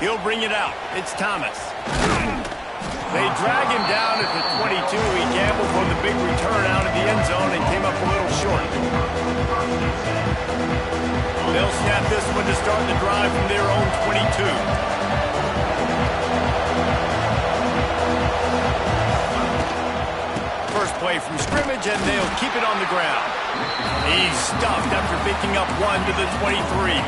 He'll bring it out. It's Thomas. They drag him down at the 22. He gambled for the big return out of the end zone and came up a little short. They'll snap this one to start the drive from their own 22. First play from scrimmage, and they'll keep it on the ground. He's stuffed after picking up one to the 23.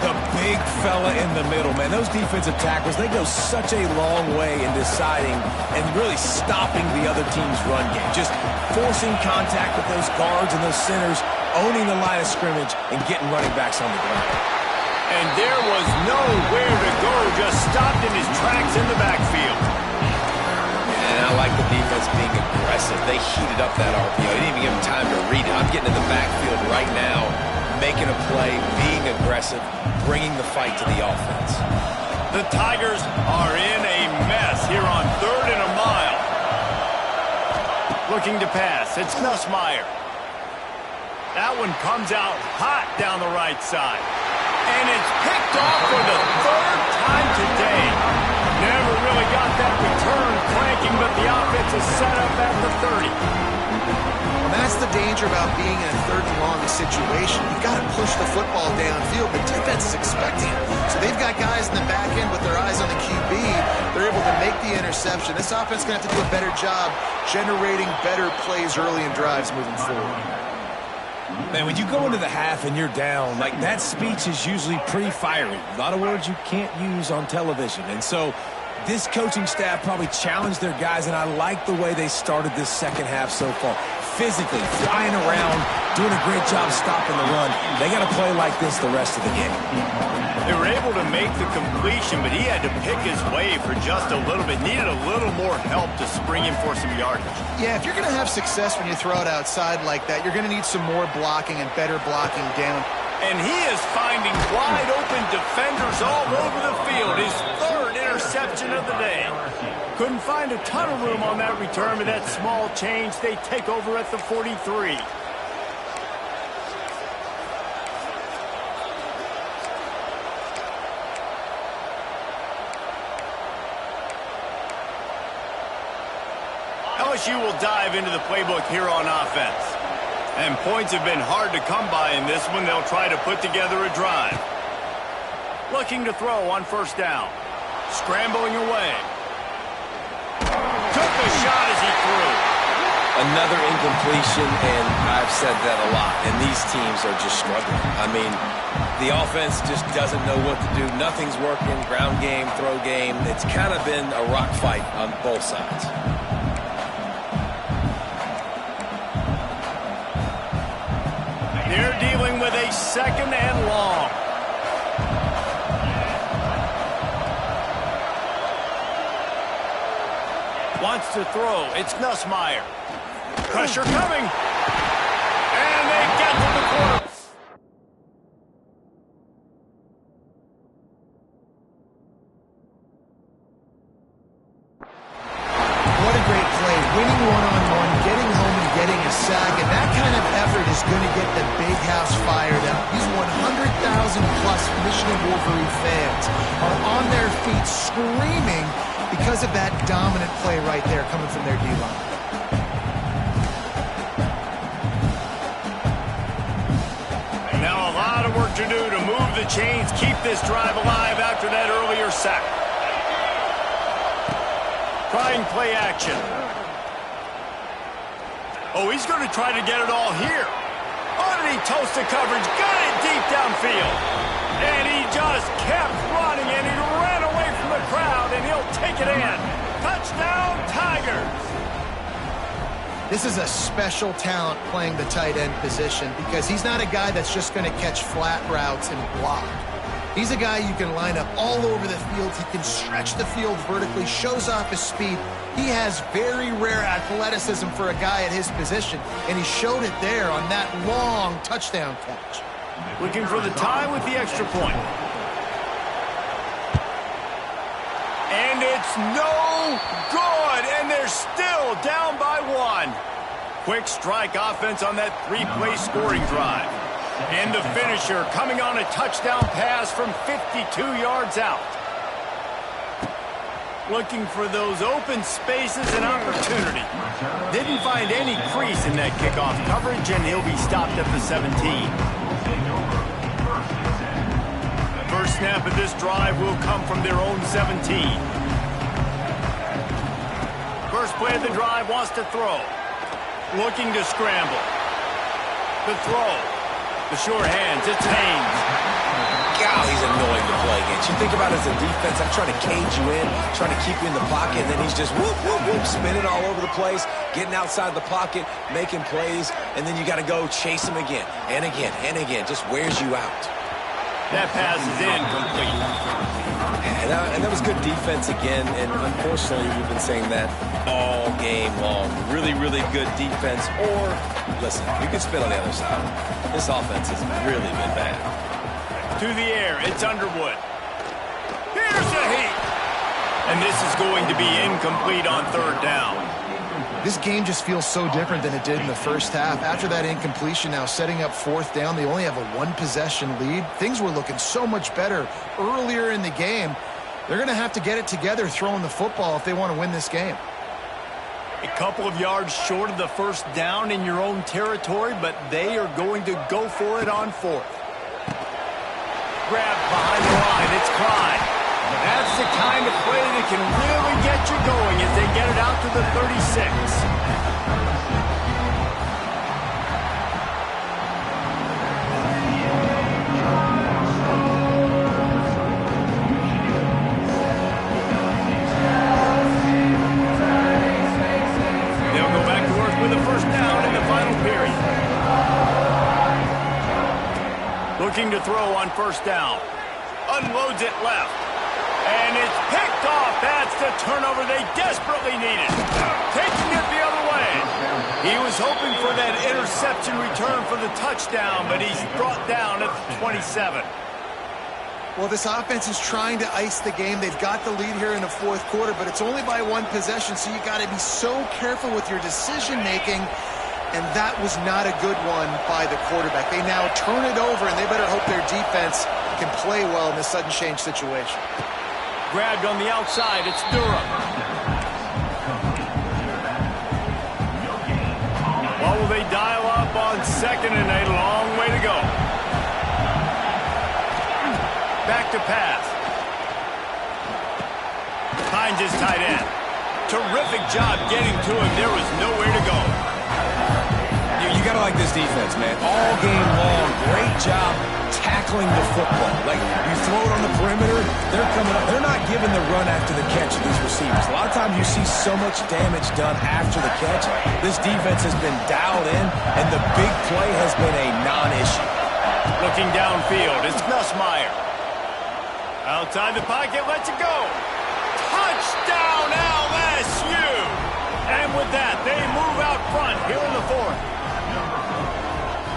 The big fella in the middle, man. Those defensive tackles, they go such a long way in deciding and really stopping the other team's run game. Just forcing contact with those guards and those centers, owning the line of scrimmage, and getting running backs on the ground.
And there was nowhere to go, just stopped in his tracks in the backfield.
And I like the defense being aggressive. They heated up that RPO. They didn't even give him time to read it. I'm getting in the backfield right now, making a play, being aggressive, bringing the fight to the offense.
The Tigers are in a mess here on 3rd and a mile. Looking to pass. It's Nussmeier. That one comes out hot down the right side. And it's picked off for the 3rd time today. Never really got that return cranking, but the offense is set up at the 30.
And that's the danger about being in a third and long situation. You've got to push the football downfield. The defense is expecting it. So they've got guys in the back end with their eyes on the QB. They're able to make the interception. This offense is going to have to do a better job generating better plays early in drives moving forward.
Man, when you go into the half and you're down, like, that speech is usually pretty fiery. A lot of words you can't use on television. And so this coaching staff probably challenged their guys, and I like the way they started this second half so far. Physically, flying around, doing a great job stopping the run. They got to play like this the rest of the game.
They were able to make the completion, but he had to pick his way for just a little bit. Needed a little more help to spring him for some yardage.
Yeah, if you're going to have success when you throw it outside like that, you're going to need some more blocking and better blocking down.
And he is finding wide open defenders all over the field. His third interception of the day. Couldn't find a ton of room on that return with that small change. They take over at the 43. LSU will dive into the playbook here on offense. And points have been hard to come by in this one. They'll try to put together a drive. Looking to throw on first down. Scrambling away. Took a shot as he threw.
Another incompletion, and I've said that a lot, and these teams are just struggling. I mean, the offense just doesn't know what to do. Nothing's working. Ground game, throw game. It's kind of been a rock fight on both sides.
They're dealing with a second and long. Wants to throw. It's Nussmeier. Pressure coming. And they get to the quarter.
What a great play. Winning one-on-one, getting home and getting a sack, and that kind of effort is going to get the big house fired up. These 100,000-plus Michigan Wolverine fans are on their feet screaming because of that dominant play right there coming from their D-line.
Now a lot of work to do to move the chains, keep this drive alive after that earlier sack. Trying play action. Oh, he's going to try to get it all here. Underneath toasted coverage, got it deep downfield. And he just kept running, and he ran away from the crowd, and he'll take it in. Touchdown, Tigers.
This is a special talent playing the tight end position because he's not a guy that's just going to catch flat routes and block. He's a guy you can line up all over the field. He can stretch the field vertically, shows off his speed. He has very rare athleticism for a guy at his position, and he showed it there on that long touchdown catch.
Looking for the tie with the extra point. And it's no good, and they're still down by one. Quick strike offense on that three-play scoring drive. And the finisher coming on a touchdown pass from 52 yards out. Looking for those open spaces and opportunity. Didn't find any crease in that kickoff coverage, and he'll be stopped at the 17. First snap of this drive will come from their own 17. First play of the drive, wants to throw. Looking to scramble. The throw. The sure hands, it's Haynes.
God, he's annoying to play against. You think about it as a defense, I'm trying to cage you in, trying to keep you in the pocket, and then he's just whoop, whoop, whoop, spinning all over the place, getting outside the pocket, making plays, and then you got to go chase him again, and again, and again. Just wears you out.
That pass is incomplete.
And that was good defense again, and unfortunately, we've been saying that all game long. Really, really good defense, or, listen, you can spit on the other side. This offense has really been bad.
To the air, it's Underwood. Here's the heat. And this is going to be incomplete on third down.
This game just feels so different than it did in the first half. After that incompletion, now setting up fourth down, they only have a one-possession lead. Things were looking so much better earlier in the game. They're going to have to get it together throwing the football if they want to win this game.
A couple of yards short of the first down in your own territory, but they are going to go for it on fourth. Grab behind the line. It's Clyde. That's the kind of play that can really get you going as they get it out to the 36. Looking to throw on first down. Unloads it left. And it's picked off. That's the turnover they desperately needed. Taking it the other way. He was hoping for that interception return for the touchdown, but he's brought down at the 27.
Well, this offense is trying to ice the game. They've got the lead here in the fourth quarter, but it's only by one possession, so you got to be so careful with your decision-making. And that was not a good one by the quarterback. They now turn it over, and they better hope their defense can play well in this sudden change situation.
Grabbed on the outside. It's Durham. What will they dial up on second and a long way to go? Back to pass. Finds his tight end. Terrific job getting to him. There was nowhere to go.
You got to like this defense, man. All game long, great job tackling the football. Like, you throw it on the perimeter, they're coming up. They're not giving the run after the catch of these receivers. A lot of times you see so much damage done after the catch. This defense has been dialed in, and the big play has been a non-issue.
Looking downfield, it's Nussmeier. Outside the pocket, lets it go. Touchdown, LSU! And with that, they move out front here in the fourth.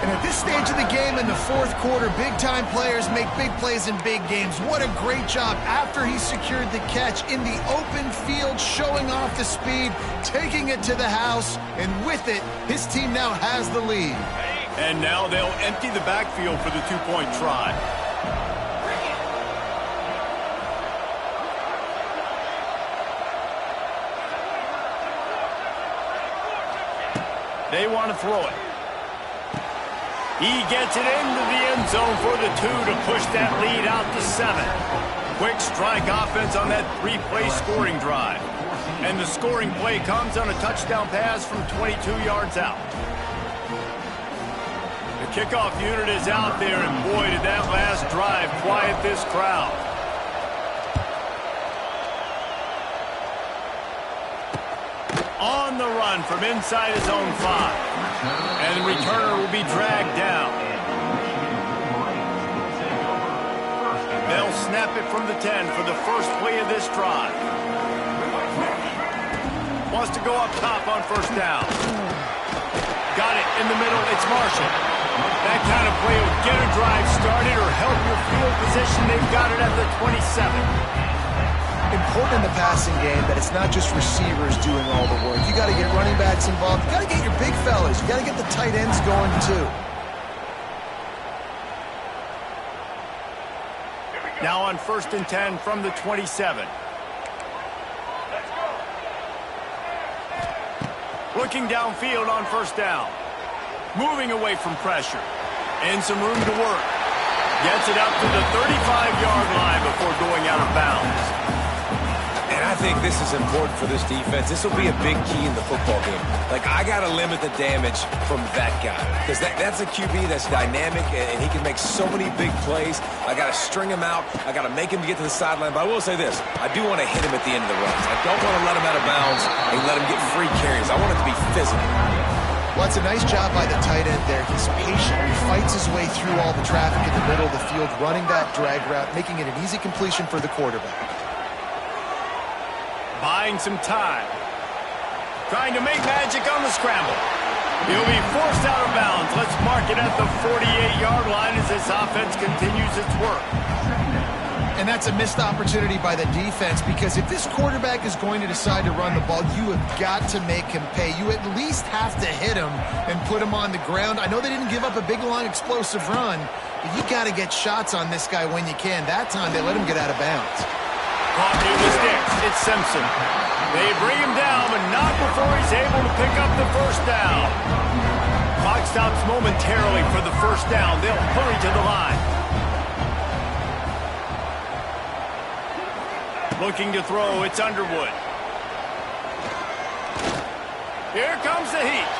And at this stage of the game in the fourth quarter, big-time players make big plays in big games. What a great job after he secured the catch in the open field, showing off the speed, taking it to the house, and with it, his team now has the lead.
And now they'll empty the backfield for the two-point try. They want to throw it. He gets it into the end zone for the 2 to push that lead out to 7. Quick strike offense on that 3-play scoring drive. And the scoring play comes on a touchdown pass from 22 yards out. The kickoff unit is out there, and boy, did that last drive quiet this crowd. On the run from inside his own 5. And the returner will be dragged down. They'll snap it from the 10 for the first play of this drive. Wants to go up top on first down. Got it in the middle. It's Marshall. That kind of play will get a drive started or help your field position. They've got it at the 27.
Important in the passing game that it's not just receivers doing all the work. You got to get running backs involved. You got to get your big fellas. You got to get the tight ends going too.
Now on 1st and 10 from the 27. Looking downfield on first down. Moving away from pressure. And some room to work. Gets it out to the 35-yard line before going out of bounds.
I think this is important for this defense. This will be a big key in the football game. Like, I got to limit the damage from that guy. Because that's a QB that's dynamic, and he can make so many big plays. I got to string him out. I got to make him get to the sideline. But I will say this. I do want to hit him at the end of the runs. I don't want to let him out of bounds and let him get free carries. I want it to be physical.
Well, it's a nice job by the tight end there. He's patient. He fights his way through all the traffic in the middle of the field, running that drag route, making it an easy completion for the quarterback.
Buying some time. Trying to make magic on the scramble. He'll be forced out of bounds. Let's mark it at the 48-yard line as this offense continues its work.
And that's a missed opportunity by the defense, because if this quarterback is going to decide to run the ball, you have got to make him pay. You at least have to hit him and put him on the ground. I know they didn't give up a big, long, explosive run, but you got to get shots on this guy when you can. That time they let him get out of bounds.
Caught near the sticks. It's Simpson. They bring him down, but not before he's able to pick up the first down. Clock stops momentarily for the first down. They'll hurry to the line. Looking to throw, it's Underwood. Here comes the heat.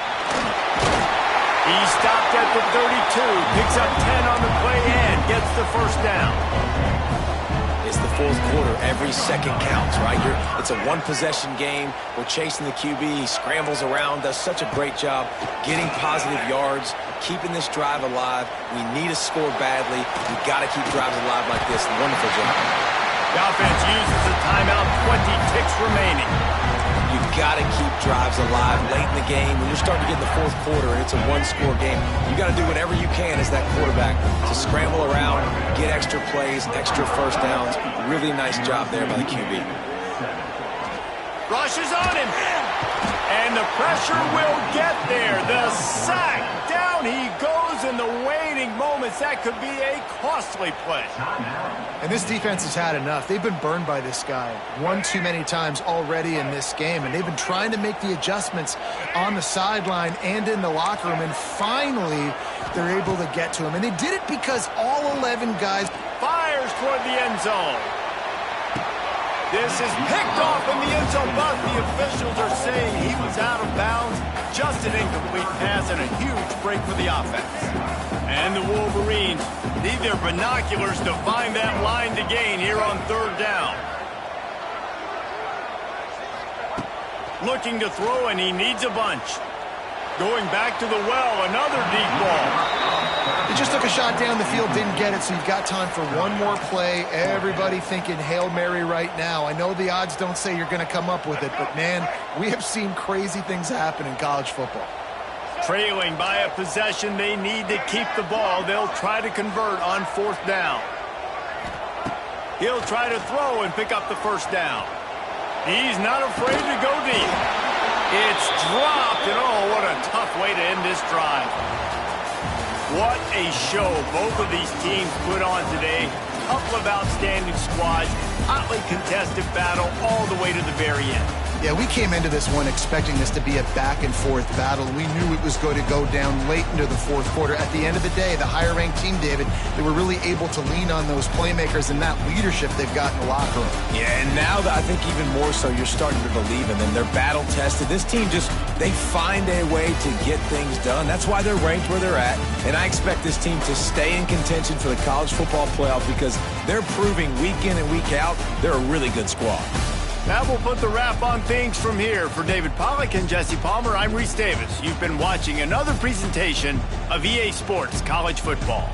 He stopped at the 32, picks up 10 on the play and gets the first down.
It's the fourth quarter. Every second counts, right? It's a one-possession game. We're chasing the QB. He scrambles around, does such a great job getting positive yards, keeping this drive alive. We need to score badly. We've got to keep drives alive like this. Wonderful job.
The offense uses a timeout, 20 ticks remaining.
You've got to keep drives alive late in the game. When you're starting to get in the fourth quarter and it's a one-score game, you got to do whatever you can as that quarterback to scramble around, get extra plays, extra first downs. Really nice job there by the QB.
Rushes on him. And the pressure will get there. The sack. Down he goes in the waning moments. That could be a costly play.
And this defense has had enough. They've been burned by this guy one too many times already in this game, and they've been trying to make the adjustments on the sideline and in the locker room, and finally they're able to get to him. And they did it because all 11 guys
fires toward the end zone. This is picked off in the end zone, but the officials are saying he was out of bounds. Just an incomplete pass and a huge break for the offense. And the Wolverines need their binoculars to find that line to gain here on third down. Looking to throw, and he needs a bunch. Going back to the well, another deep ball.
He just took a shot down the field, didn't get it, so you've got time for one more play. Everybody thinking Hail Mary right now. I know the odds don't say you're going to come up with it, but, man, we have seen crazy things happen in college football.
Trailing by a possession, they need to keep the ball. They'll try to convert on fourth down. He'll try to throw and pick up the first down. He's not afraid to go deep. It's dropped, and oh, what a tough way to end this drive. What a show both of these teams put on today. Couple of outstanding squads, hotly contested battle all the way to the very end.
Yeah, we came into this one expecting this to be a back-and-forth battle. We knew it was going to go down late into the fourth quarter. At the end of the day, the higher-ranked team, David, they were really able to lean on those playmakers and that leadership they've got in the locker room.
Yeah, and now I think even more so, you're starting to believe in them. They're battle-tested. This team they find a way to get things done. That's why they're ranked where they're at. And I expect this team to stay in contention for the college football playoff because they're proving week in and week out they're a really good squad.
That will put the wrap on things from here. For David Pollack and Jesse Palmer, I'm Reese Davis. You've been watching another presentation of EA Sports College Football.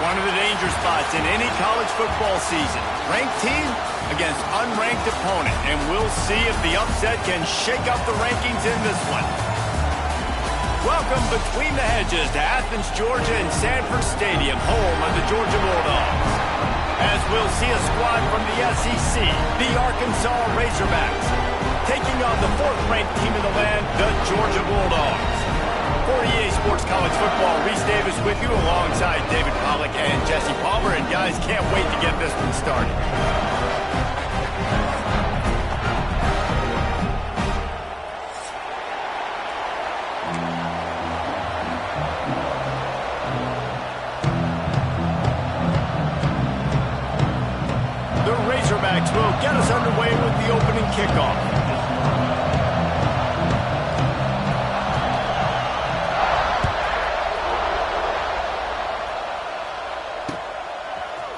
One of the danger spots in any college football season. Ranked team against unranked opponent. And we'll see if the upset can shake up the rankings in this one. Welcome between the hedges to Athens, Georgia and Sanford Stadium, home of the Georgia Bulldogs. As we'll see a squad from the SEC, the Arkansas Razorbacks, taking on the 4th-ranked team in the land, the Georgia Bulldogs. For EA Sports College Football, Reese Davis with you alongside David Pollack and Jesse Palmer. And guys, can't wait to get this one started. The Razorbacks will get us underway with the opening kickoff.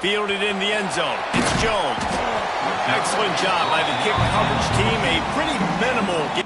Fielded in the end zone. It's Jones. Excellent job by the kick coverage team. A pretty minimal...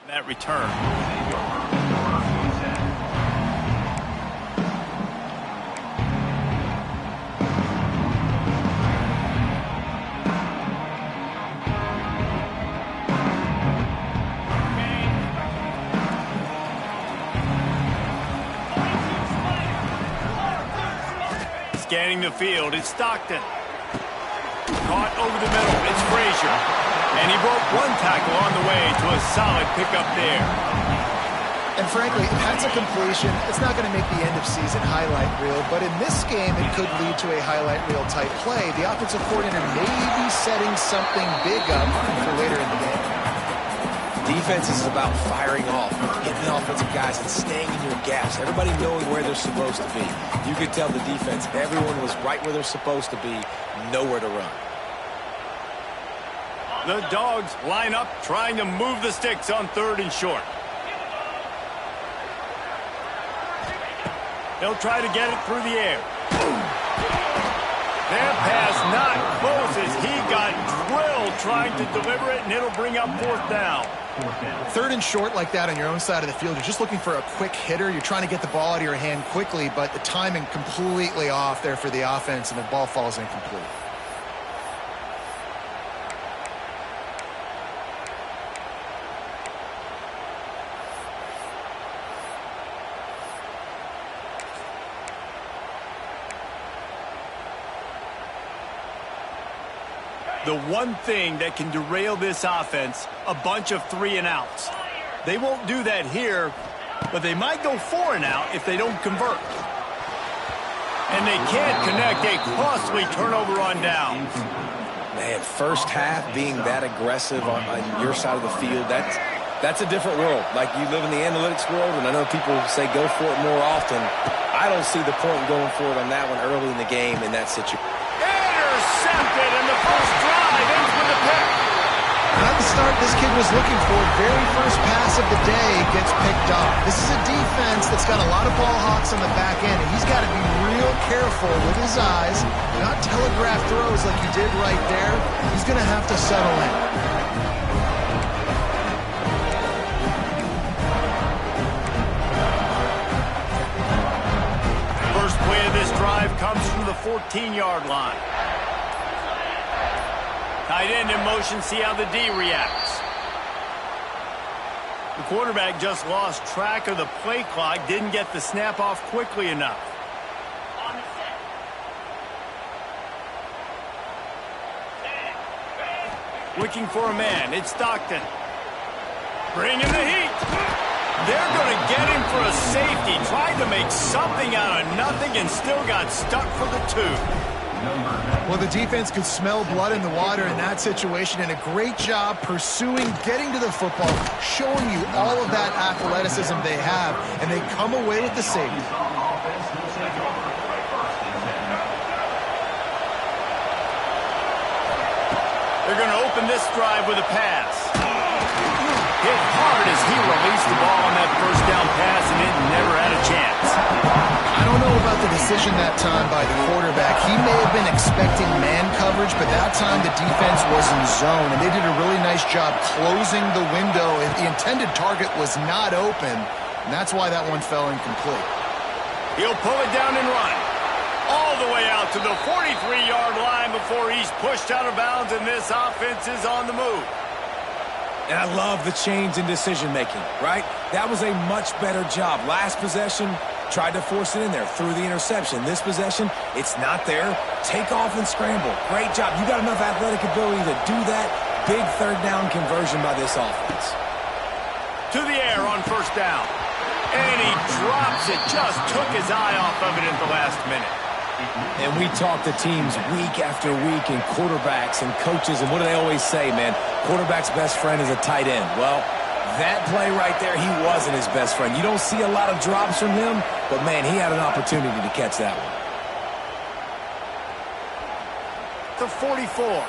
that return. Scanning the field, it's Stockton. Caught over the middle, it's Frazier. And he broke one tackle on the way to a solid pickup there.
And frankly, if that's a completion, it's not going to make the end of season highlight reel, but in this game, it could lead to a highlight reel type play. The offensive coordinator may be setting something big up for later in the game.
Defense is about firing off, hitting the offensive guys and staying in your gaps. Everybody knowing where they're supposed to be. You could tell the defense, everyone was right where they're supposed to be, nowhere to run.
The Dogs line up, trying to move the sticks on 3rd and short. They'll try to get it through the air. Their pass not close as he got drilled trying to deliver it, and it'll bring up 4th down.
3rd and short like that on your own side of the field, you're just looking for a quick hitter. You're trying to get the ball out of your hand quickly, but the timing completely off there for the offense, and the ball falls incomplete.
The one thing that can derail this offense, a bunch of 3 and outs. They won't do that here, but they might go 4 and out if they don't convert. And they can't connect a costly turnover on downs.
Man, first half being that aggressive on your side of the field, that's a different world. Like, you live in the analytics world, and I know people say go for it more often. I don't see the point in going for it on that one early in the game in that situation.
Intercepted, and the first drive ends with a pick.
Not the start this kid was looking for. Very first pass of the day gets picked off. This is a defense that's got a lot of ball hawks on the back end, and he's got to be real careful with his eyes, not telegraph throws like he did right there. He's going to have to settle in.
First play of this drive comes from the 14-yard line. Tight end in motion, see how the D reacts. The quarterback just lost track of the play clock, didn't get the snap off quickly enough. Looking for a man, it's Stockton. Bringing the heat. They're going to get him for a safety. Tried to make something out of nothing and still got stuck for the 2.
Well, the defense could smell blood in the water in that situation, and a great job pursuing, getting to the football, showing you all of that athleticism they have, and they come away with the safety.
They're going to open this drive with a pass. Hit hard as he released the ball on that first down pass, and it never had a chance.
I don't know about the decision that time by the quarterback. He may have been expecting man coverage, but that time the defense was in zone, and they did a really nice job closing the window. The intended target was not open, and that's why that one fell incomplete.
He'll pull it down and run all the way out to the 43-yard line before he's pushed out of bounds, and this offense is on the move.
And I love the change in decision-making, right? That was a much better job. Last possession, tried to force it in there, threw the interception. This possession, it's not there. Take off and scramble. Great job. You got enough athletic ability to do that. Big third down conversion by this offense.
To the air on first down. And he drops it. Just took his eye off of it at the last minute.
And we talk to teams week after week and quarterbacks and coaches, and what do they always say, man? Quarterback's best friend is a tight end. Well, that play right there, he wasn't his best friend. You don't see a lot of drops from him, but, man, he had an opportunity to catch that one.
The 44.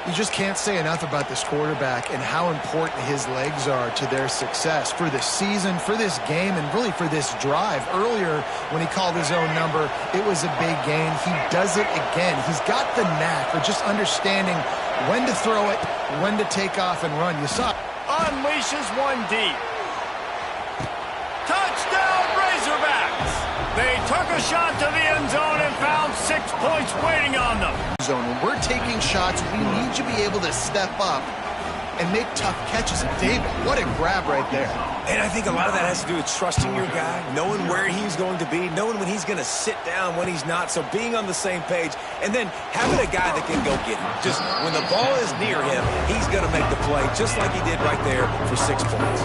You just can't say enough about this quarterback and how important his legs are to their success for this season, for this game, and really for this drive. Earlier, when he called his own number, it was a big gain. He does it again. He's got the knack for just understanding when to throw it, when to take off and run. You saw it.
Unleashes one deep. Touchdown, Razorbacks! They took a shot to the end zone and found 6 points waiting on them.
When we're taking shots, we need to be able to step up and make tough catches. And David, what a grab right there.
And I think a lot of that has to do with trusting your guy, knowing where he's going to be, knowing when he's going to sit down, when he's not, so being on the same page, and then having a guy that can go get him. Just when the ball is near him, he's going to make the play, just like he did right there for 6 points.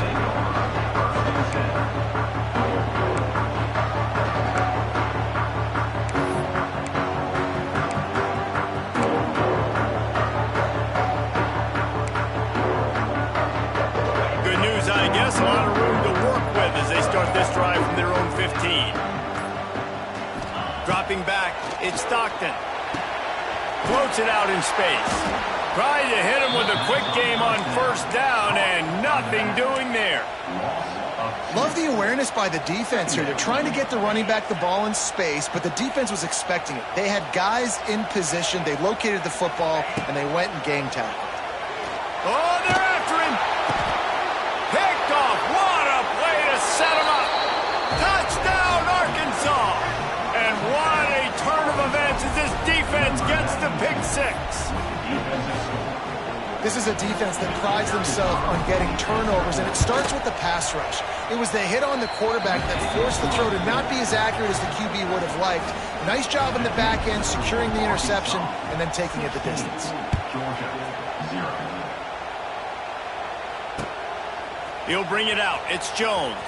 A lot of room to work with as they start this drive from their own 15. Dropping back, it's Stockton. Floats it out in space. Trying to hit him with a quick game on first down, and nothing doing there.
Love the awareness by the defense here. They're trying to get the running back the ball in space, but the defense was expecting it. They had guys in position. They located the football, and they went and gang tackled.
Oh, they're after him. Picked off. What a play to set him up. Touchdown, Arkansas. And what a turn of events as this defense gets the pick six.
This is a defense that prides themselves on getting turnovers, and it starts with the pass rush. It was the hit on the quarterback that forced the throw to not be as accurate as the QB would have liked. Nice job in the back end, securing the interception, and then taking it the distance.
He'll bring it out. It's Jones.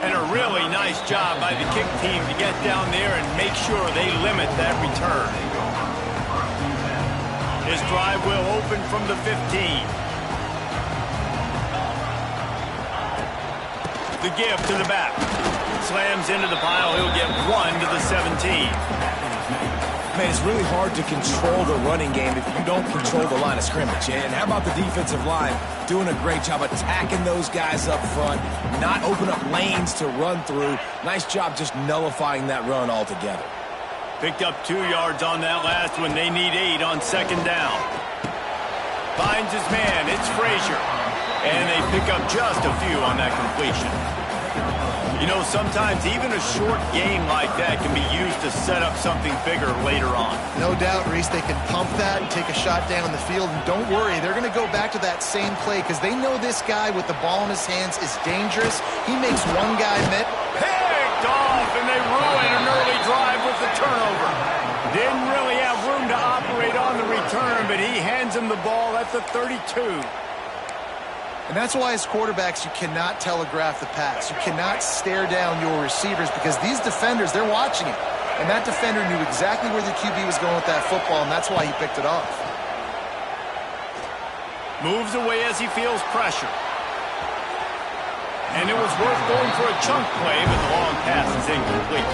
And a really nice job by the kick team to get down there and make sure they limit that return. His drive will open from the 15. The give to the back. Slams into the pile. He'll get one to the 17.
Man, it's really hard to control the running game if you don't control the line of scrimmage. And how about the defensive line doing a great job attacking those guys up front, not open up lanes to run through. Nice job just nullifying that run altogether.
Picked up 2 yards on that last one. They need 8 on second down. Finds his man. It's Frazier. And they pick up just a few on that completion. You know, sometimes even a short game like that can be used to set up something bigger later on.
No doubt, Reese, they can pump that and take a shot down the field. And don't worry, they're going to go back to that same play because they know this guy with the ball in his hands is dangerous. He makes one guy miss.
Picked off, and they ruin an early drive with the turnover. Didn't really have room to operate on the return, but he hands him the ball at the 32.
And that's why as quarterbacks, you cannot telegraph the pass. You cannot stare down your receivers because these defenders, they're watching it. And that defender knew exactly where the QB was going with that football, and that's why he picked it off.
Moves away as he feels pressure. And it was worth going for a chunk play, but the long pass is incomplete.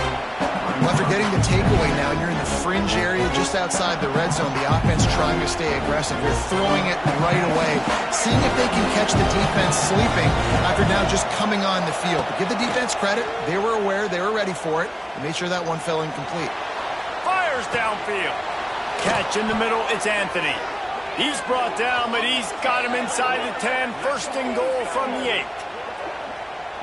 Well, after getting the takeaway now, and you're in the fringe area just outside the red zone, the offense trying to stay aggressive. You're throwing it right away, seeing if they can catch the defense sleeping after now just coming on the field. But give the defense credit. They were aware. They were ready for it. And made sure that one fell incomplete.
Fires downfield. Catch in the middle. It's Anthony. He's brought down, but he's got him inside the 10. First and goal from the 8.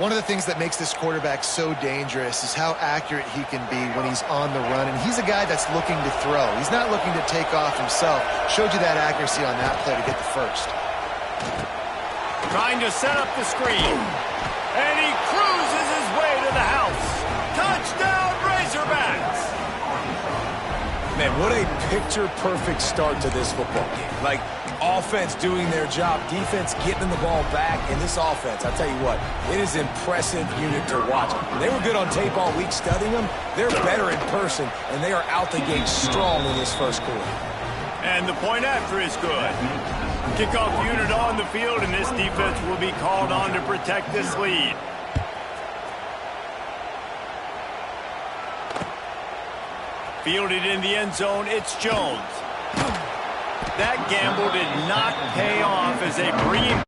One of the things that makes this quarterback so dangerous is how accurate he can be when he's on the run. And he's a guy that's looking to throw. He's not looking to take off himself. Showed you that accuracy on that play to get the first.
Trying to set up the screen. And he cruises his way to the house. Touchdown, Razorbacks!
Man, what a picture-perfect start to this football game. Like, offense doing their job, defense getting the ball back, and this offense, I'll tell you what, it is an impressive unit to watch. They were good on tape all week studying them. They're better in person, and they are out the gate strong in this first quarter.
And the point after is good. Kickoff unit on the field, and this defense will be called on to protect this lead. Fielded in the end zone, it's Jones. That gamble did not pay off as they bring him